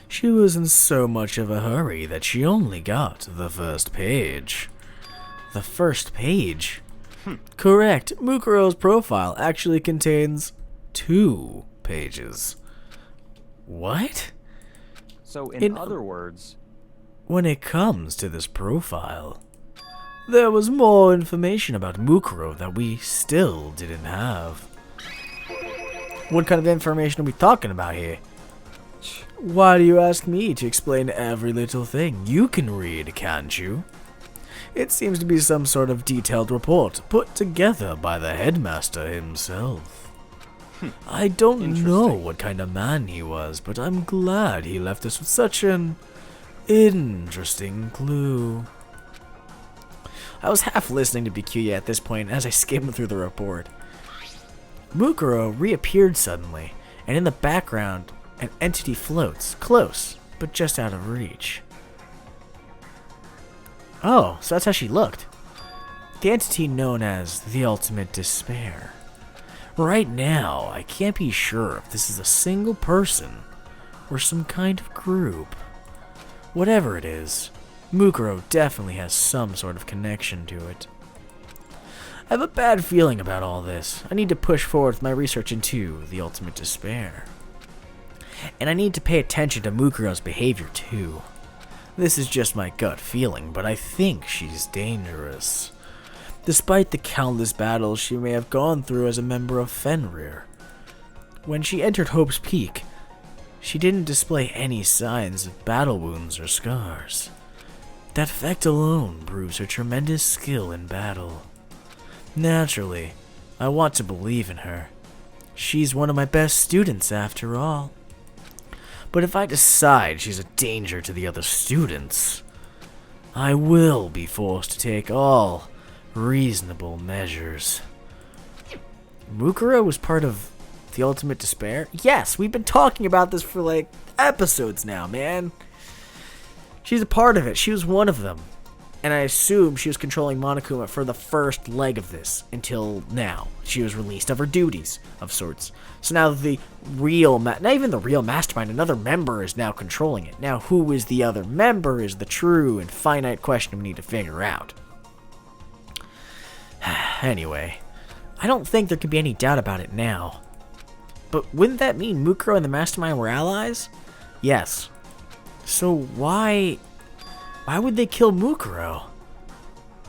She was in so much of a hurry that she only got the first page. The first page? Correct. Mukuro's profile actually contains 2 pages. What? so in in- other words, When it comes to this profile, there was more information about Mukuro that we still didn't have. What kind of information are we talking about here? Why do you ask me to explain every little thing? You can read, can't you? It seems to be some sort of detailed report put together by the headmaster himself. I don't know what kind of man he was, but I'm glad he left us with such an interesting clue. I was half listening to Byakuya at this point as I skimmed through the report. Mukuro reappeared suddenly, and in the background, an entity floats, close, but just out of reach. Oh, so that's how she looked. The entity known as the Ultimate Despair. Right now, I can't be sure if this is a single person or some kind of group. Whatever it is, Mukuro definitely has some sort of connection to it. I have a bad feeling about all this. I need to push forward with my research into the Ultimate Despair. And I need to pay attention to Mukuro's behavior too. This is just my gut feeling, but I think she's dangerous. Despite the countless battles she may have gone through as a member of Fenrir. When she entered Hope's Peak, she didn't display any signs of battle wounds or scars. That fact alone proves her tremendous skill in battle. Naturally, I want to believe in her. She's one of my best students after all. But if I decide she's a danger to the other students, I will be forced to take all reasonable measures. Mukuro was part of the Ultimate Despair? Yes, we've been talking about this for like episodes now, man. She's a part of it. She was one of them. And I assume she was controlling Monokuma for the first leg of this until now. She was released of her duties of sorts. So now the real, not even the real mastermind, another member is now controlling it. Now who is the other member is the true and finite question we need to figure out. Anyway, I don't think there could be any doubt about it now. But wouldn't that mean Mukuro and the mastermind were allies? Yes. So why would they kill Mukuro?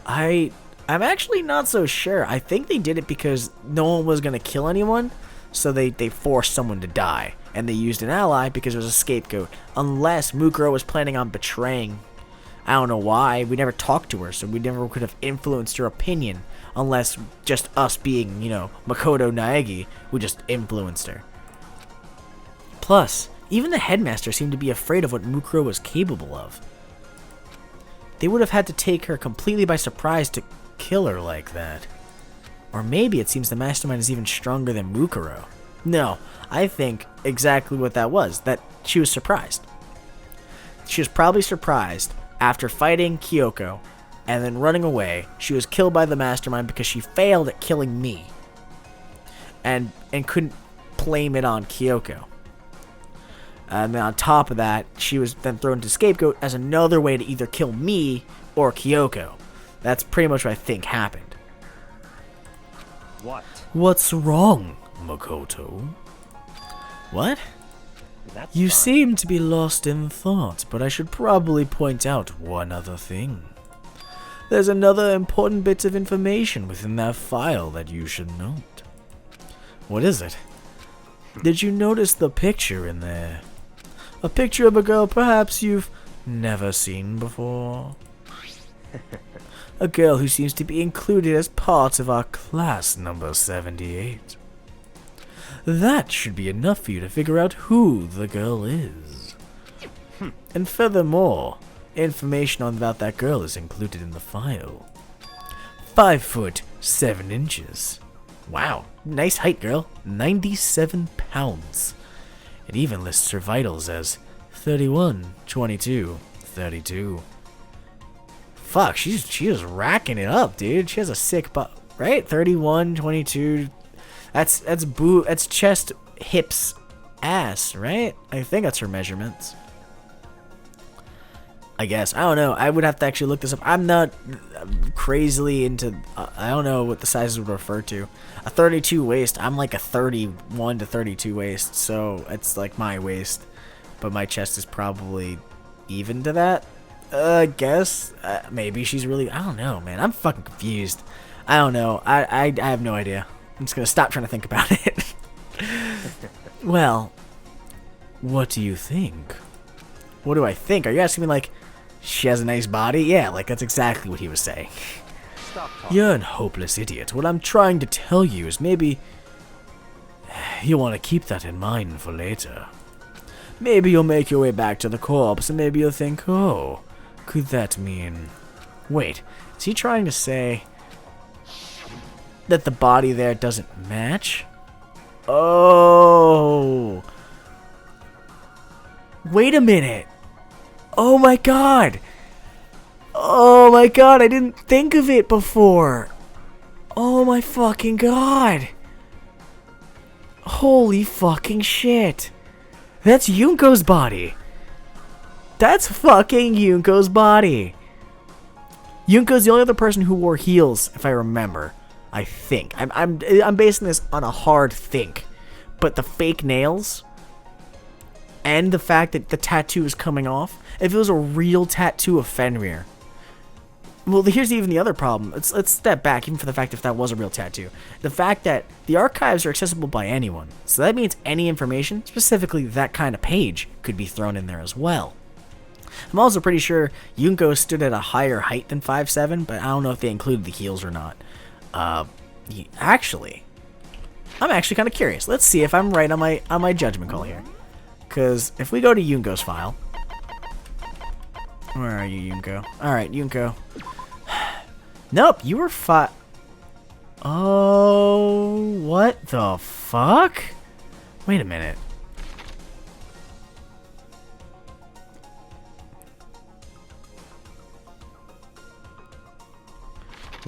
I'm actually not so sure. I think they did it because no one was going to kill anyone, so they forced someone to die. And they used an ally because it was a scapegoat. Unless Mukuro was planning on betraying. I don't know why. We never talked to her, so we never could have influenced her opinion. Unless just us being, Makoto Naegi, we just influenced her. Plus, even the headmaster seemed to be afraid of what Mukuro was capable of. They would have had to take her completely by surprise to kill her like that. Or maybe it seems the mastermind is even stronger than Mukuro. No, I think exactly what that was, that she was surprised. She was probably surprised after fighting Kyoko and then running away. She was killed by the mastermind because she failed at killing me. And couldn't blame it on Kyoko. And then on top of that, she was then thrown to scapegoat as another way to either kill me or Kyoko. That's pretty much what I think happened. What? What's wrong, Makoto? What? That's You fine. seem to be lost in thought, but I should probably point out one other thing. There's another important bit of information within that file that you should note. What is it? Did you notice the picture in there? A picture of a girl perhaps you've never seen before? A girl who seems to be included as part of our class number 78. That should be enough for you to figure out who the girl is. And furthermore, information about that girl is included in the file. 5 foot 7 inches. Wow, nice height, girl. 97 pounds. It even lists her vitals as 31, 22, 32. Fuck, she is racking it up, dude. She has a sick butt, right? 31, 22. That's chest, hips, ass, right? I think that's her measurements. I guess. I don't know. I would have to actually look this up. I'm not crazily into... I don't know what the sizes would refer to. A 32 waist. I'm like a 31 to 32 waist. So it's like my waist. But my chest is probably even to that. I guess. Maybe she's really... I don't know, man. I'm fucking confused. I don't know. I have no idea. I'm just going to stop trying to think about it. Well, what do you think? What do I think? Are you asking me like... She has a nice body? Yeah, like that's exactly what he was saying. Stop talking. You're an hopeless idiot. What I'm trying to tell you is maybe you want to keep that in mind for later. Maybe you'll make your way back to the corpse and maybe you'll think, oh, could that mean... Wait, is he trying to say that the body there doesn't match? Oh. Wait a minute. Oh my god! Oh my god, I didn't think of it before! Oh my fucking god! Holy fucking shit! That's Yunko's body! That's fucking Yunko's body! Yunko's the only other person who wore heels, if I remember. I think. I'm basing this on a hard think. But the fake nails... and the fact that the tattoo is coming off, if it was a real tattoo of Fenrir. Well, here's even the other problem. Let's step back, even for the fact if that was a real tattoo. The fact that the archives are accessible by anyone. So that means any information, specifically that kind of page, could be thrown in there as well. I'm also pretty sure Yunko stood at a higher height than 5'7", but I don't know if they included the heels or not. Actually, I'm actually kind of curious. Let's see if I'm right on my judgment call here. Because if we go to Yunko's file... Where are you, Yunko? Alright, Yunko. Nope, you were Oh, what the fuck? Wait a minute.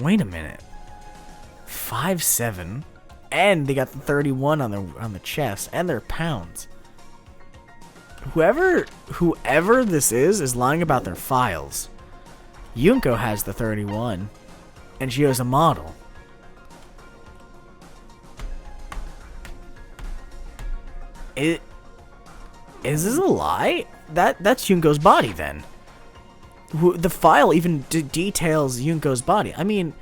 Wait a minute. 5'7", and they got the 31 on the chest, and their pounds. Whoever this is lying about their files. Yunko has the 31, and she was a model. Is this a lie? That's Yunko's body then. The file even details Yunko's body. I mean,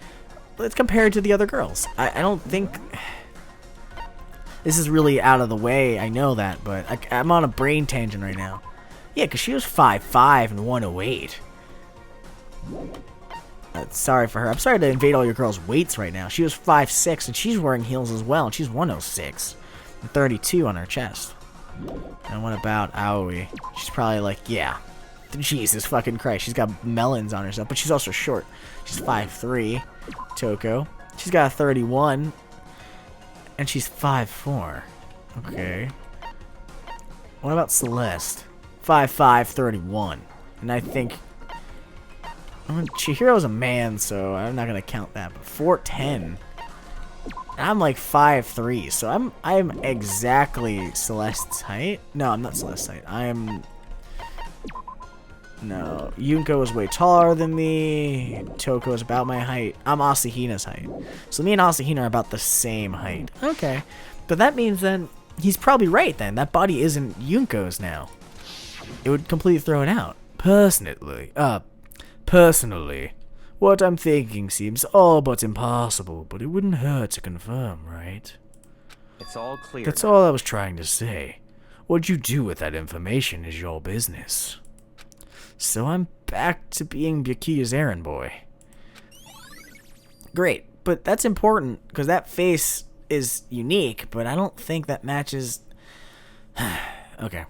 let's compare it to the other girls. I don't think... This is really out of the way, I know that, but I'm on a brain tangent right now. Yeah, because she was 5'5" and 108. Sorry for her. I'm sorry to invade all your girls' weights right now. She was 5'6", and she's wearing heels as well, and she's 106. And 32 on her chest. And what about Aoi? She's probably like, yeah. Jesus fucking Christ, she's got melons on herself, but she's also short. She's 5'3". Toko. She's got a 31. And she's 5'4". Okay. What about Celeste? 5'5", 31. And I think Chihiro's a man, so I'm not gonna count that. But 4'10". I'm like 5'3", so I'm exactly Celeste's height. No, I'm not Celeste's height. No, Yunko is way taller than me. Toko is about my height. I'm Asahina's height. So me and Asahina are about the same height. Okay. But that means then he's probably right then. That body isn't Yunko's now. It would completely throw it out. Personally, what I'm thinking seems all but impossible, but it wouldn't hurt to confirm, right? It's all clear. That's all I was trying to say. What you do with that information is your business. So I'm back to being Byakuya's errand boy. Great, but that's important, because that face is unique, but I don't think that matches... Okay.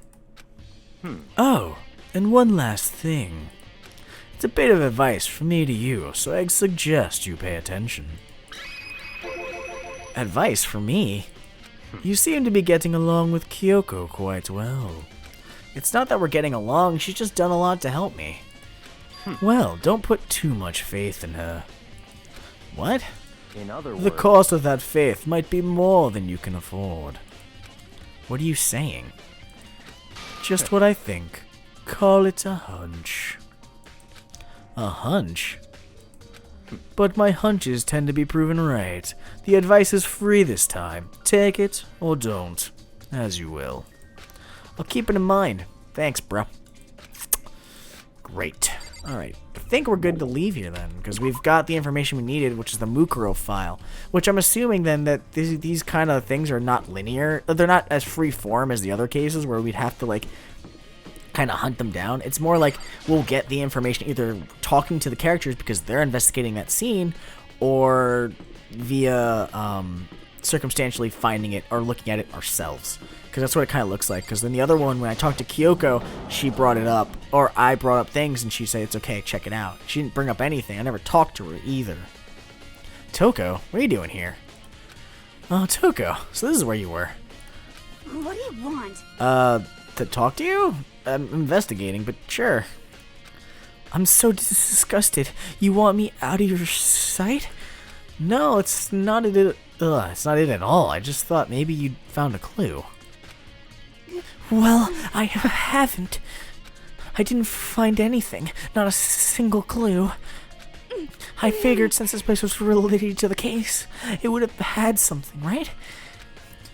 Oh, and one last thing. It's a bit of advice from me to you, so I suggest you pay attention. Advice from me? You seem to be getting along with Kyoko quite well. It's not that we're getting along, she's just done a lot to help me. Well, don't put too much faith in her. What? In other words, The cost of that faith might be more than you can afford. What are you saying? Just what I think. Call it a hunch. A hunch? But my hunches tend to be proven right. The advice is free this time. Take it or don't. As you will. I'll keep it in mind. Thanks, bro. Great. Alright. I think we're good to leave here then, because we've got the information we needed, which is the Mukuro file. Which I'm assuming then that these kind of things are not linear. They're not as free form as the other cases where we'd have to, like, kind of hunt them down. It's more like we'll get the information either talking to the characters because they're investigating that scene, or via circumstantially finding it or looking at it ourselves. Because that's what it kind of looks like. Because in the other one, when I talked to Kyoko, she brought it up, or I brought up things, and she said it's okay, check it out. She didn't bring up anything. I never talked to her either. Toko, what are you doing here? Oh, Toko, so this is where you were. What do you want? To talk to you? I'm investigating, but sure. I'm so disgusted. You want me out of your sight? No, it's not it. It's not it at all. I just thought maybe you'd found a clue. Well, I haven't. I didn't find anything. Not a single clue. I figured since this place was related to the case, it would have had something, right?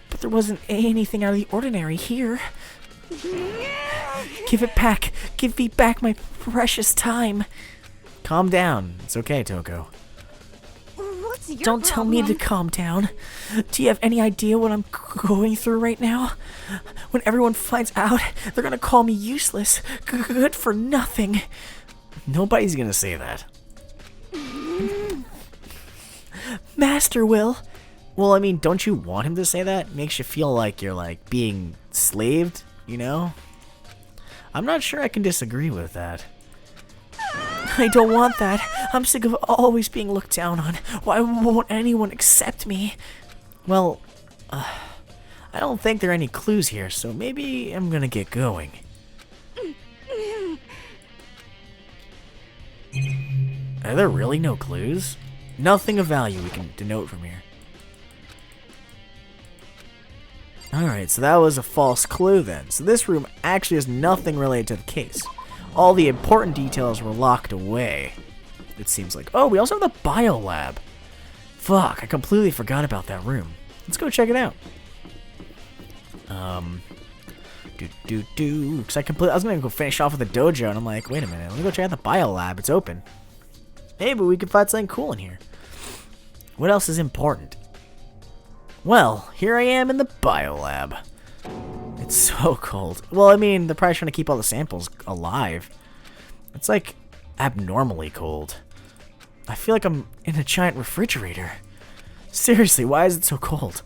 But there wasn't anything out of the ordinary here. Give it back. Give me back my precious time. Calm down. It's okay, Toko. What's your Don't tell me to calm down. Do you have any idea what I'm going through right now? When everyone finds out, they're gonna call me useless, good for nothing. Nobody's gonna say that. Master will. Well, I mean, don't you want him to say that? It makes you feel like you're, like, being slaved, you know? I'm not sure I can disagree with that. I don't want that. I'm sick of always being looked down on. Why won't anyone accept me? Well, I don't think there are any clues here, so maybe I'm gonna get going. Are there really no clues? Nothing of value we can denote from here. Alright, so that was a false clue then. So this room actually has nothing related to the case. All the important details were locked away, it seems like. Oh, we also have the bio lab. Fuck, I completely forgot about that room. Let's go check it out. Because I was gonna go finish off with the dojo, and I'm like, wait a minute, let me go check out the bio lab. It's open. Hey, but we can find something cool in here. What else is important? Well, here I am in the bio lab. It's so cold. Well, I mean, they're probably trying to keep all the samples alive. It's like abnormally cold. I feel like I'm in a giant refrigerator. Seriously, why is it so cold?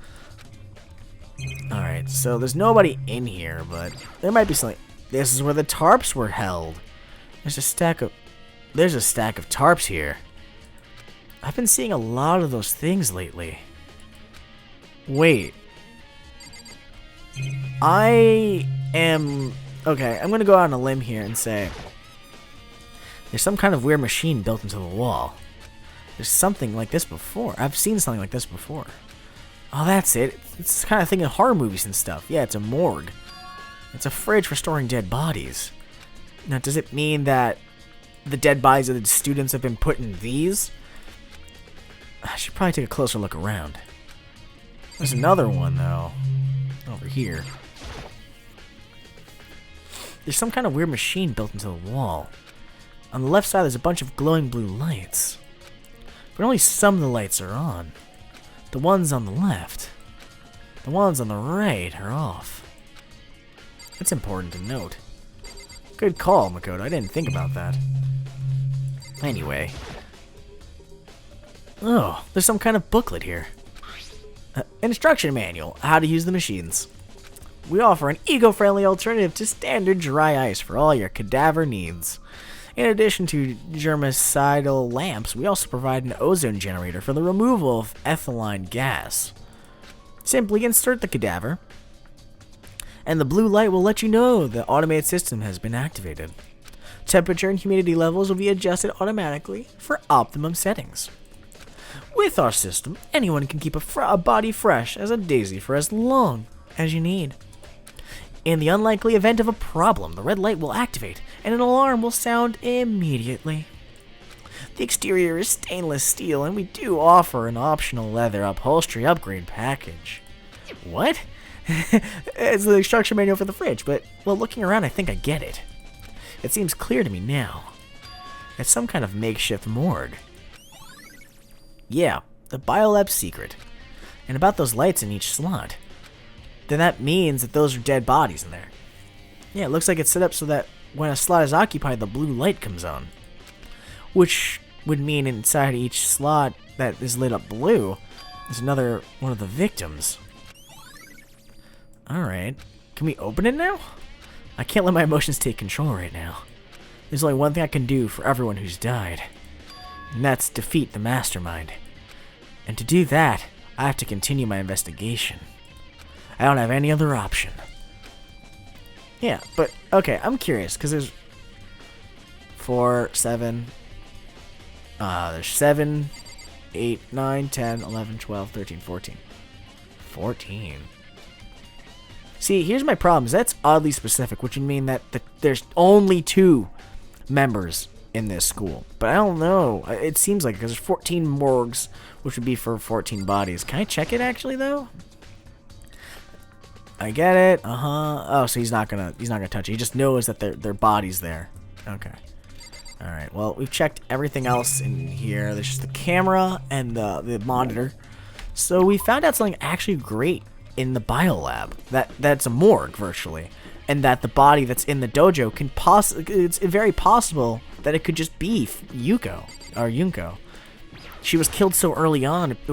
Alright, so there's nobody in here, but there might be something. This is where the tarps were held. There's a stack of tarps here. I've been seeing a lot of those things lately. Wait. Okay, I'm gonna go out on a limb here and say There's some kind of weird machine built into the wall. There's something like this before. I've seen something like this before. Oh, that's it. It's the kind of thing in horror movies and stuff. Yeah, it's a morgue. It's a fridge for storing dead bodies. Now, does it mean that the dead bodies of the students have been put in these? I should probably take a closer look around. There's another one, though. Over here. There's some kind of weird machine built into the wall. On the left side, there's a bunch of glowing blue lights. But only some of the lights are on. The ones on the left. The ones on the right are off. It's important to note. Good call, Makoto. I didn't think about that. Anyway. Oh, there's some kind of booklet here. Instruction manual. How to use the machines. We offer an eco-friendly alternative to standard dry ice for all your cadaver needs. In addition to germicidal lamps, we also provide an ozone generator for the removal of ethylene gas. Simply insert the cadaver, and the blue light will let you know the automated system has been activated. Temperature and humidity levels will be adjusted automatically for optimum settings. With our system, anyone can keep a body fresh as a daisy for as long as you need. In the unlikely event of a problem, the red light will activate, and an alarm will sound immediately. The exterior is stainless steel, and we do offer an optional leather upholstery upgrade package. What? It's the instruction manual for the fridge, but, well, looking around, I think I get it. It seems clear to me now. It's some kind of makeshift morgue. Yeah, the biolab secret. And about those lights in each slot. Then that means that those are dead bodies in there. Yeah, it looks like it's set up so that when a slot is occupied, the blue light comes on. Which would mean inside each slot that is lit up blue is another one of the victims. Alright. Can we open it now? I can't let my emotions take control right now. There's only one thing I can do for everyone who's died. And that's defeat the mastermind. And to do that, I have to continue my investigation. I don't have any other option. Yeah, but, okay, I'm curious, because there's 4, 7, there's 7, 8, 9, 10, 11, 12, 13, 14. 14. See, here's my problem, is that's oddly specific, which would mean that there's only 2 members in this school. But I don't know. It seems like because there's 14 morgues, which would be for 14 bodies. Can I check it actually though? I get it. Oh, so he's not gonna touch it. He just knows that their body's there. Okay. All right. Well, we've checked everything else in here. There's just the camera and the monitor. So we found out something actually great in the biolab. That's a morgue virtually, and that the body that's in the dojo can it's very possible that it could just be Yunko. She was killed so early on, I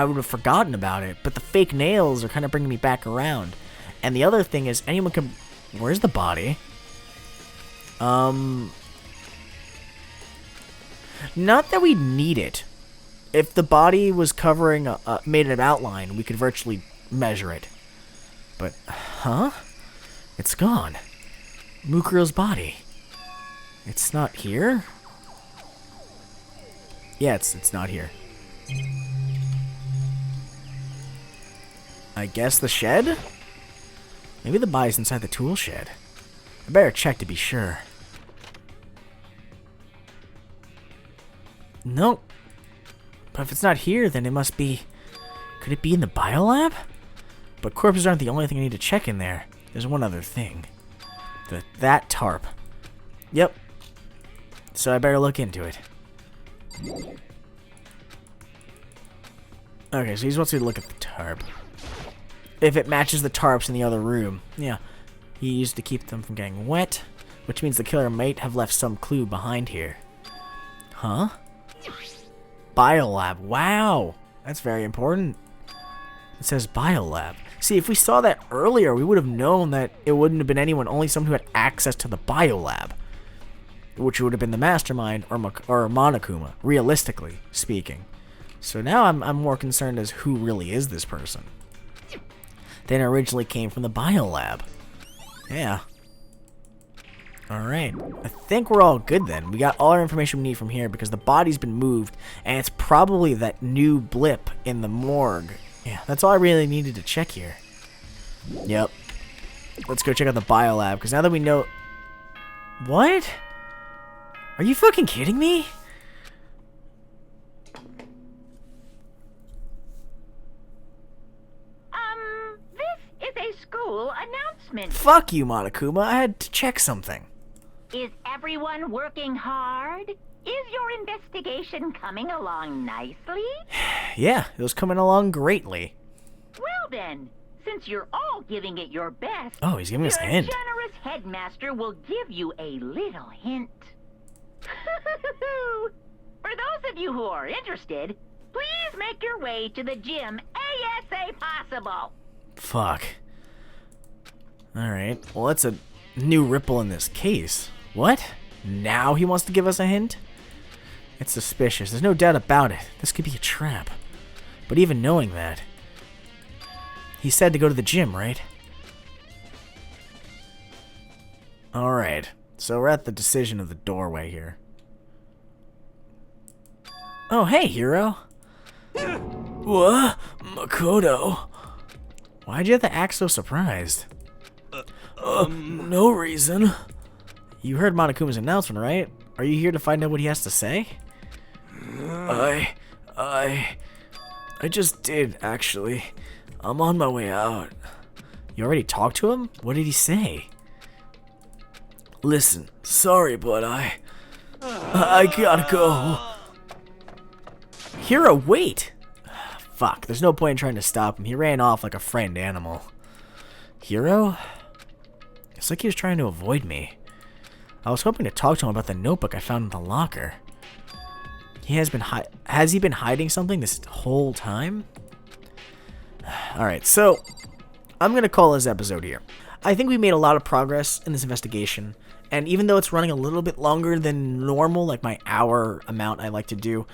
would have forgotten about it, but the fake nails are kind of bringing me back around. And the other thing is, anyone can... Where's the body? Not that we need it. If the body was covering, made an outline, we could virtually measure it. But, huh? It's gone. Mukuro's body. It's not here? Yeah, it's not here. I guess the shed? Maybe the body's inside the tool shed. I better check to be sure. Nope. But if it's not here, then it must be... Could it be in the biolab? But corpses aren't the only thing I need to check in there. There's one other thing. That tarp. Yep. So I better look into it. Okay, so he wants me to look at the tarp. If it matches the tarps in the other room. Yeah. He used to keep them from getting wet, which means the killer might have left some clue behind here. Huh? Biolab. Wow! That's very important. It says biolab. See, if we saw that earlier, we would have known that it wouldn't have been anyone, only someone who had access to the biolab. Which would have been the mastermind or Monokuma, realistically speaking. So now I'm more concerned as who really is this person. Then originally came from the biolab. Yeah. Alright, I think we're all good then. We got all our information we need from here because the body's been moved, and it's probably that new blip in the morgue. Yeah, that's all I really needed to check here. Yep. Let's go check out the biolab, because now that we know... What? Are you fucking kidding me? This is a school announcement. Fuck you, Monokuma. I had to check something. Is everyone working hard? Is your investigation coming along nicely? Yeah, it was coming along greatly. Well then, since you're all giving it your best, Oh, he's giving us a your hint. generous headmaster will give you a little hint. For those of you who are interested, please make your way to the gym ASA possible. Fuck. Alright, well that's a new ripple in this case. What? Now he wants to give us a hint? It's suspicious, there's no doubt about it. This could be a trap. But even knowing that, he said to go to the gym, right? Alright, so we're at the decision of the doorway here. Oh, hey, hero. What? Makoto? Why'd you have to act so surprised? No reason. You heard Monokuma's announcement, right? Are you here to find out what he has to say? I just did, actually. I'm on my way out. You already talked to him? What did he say? Listen, sorry, but I gotta go. Hero, wait! Fuck, there's no point in trying to stop him. He ran off like a frightened animal. Hero? It's like he was trying to avoid me. I was hoping to talk to him about the notebook I found in the locker. Has he been hiding something this whole time? Alright, so I'm gonna call this episode here. I think we made a lot of progress in this investigation, and even though it's running a little bit longer than normal, like my hour amount I like to do,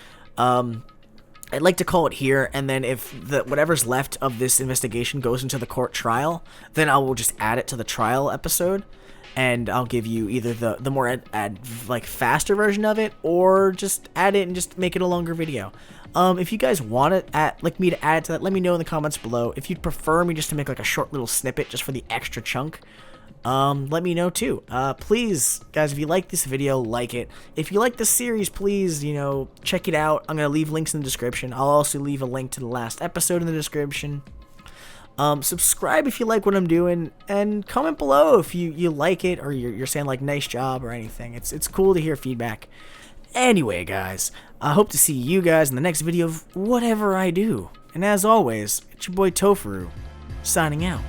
I'd like to call it here, and then if whatever's left of this investigation goes into the court trial, then I will just add it to the trial episode, and I'll give you either the more like faster version of it, or just add it and just make it a longer video. If you guys want it me to add to that, let me know in the comments below. If you'd prefer me just to make like a short little snippet just for the extra chunk, let me know too. Please, guys, if you like this video, like it. If you like this series, please, check it out. I'm gonna leave links in the description. I'll also leave a link to the last episode in the description. Subscribe if you like what I'm doing, and comment below if you like it, or you're saying like nice job or anything. It's cool to hear feedback. Anyway, guys, I hope to see you guys in the next video of whatever I do. And as always, it's your boy Tofuru, signing out.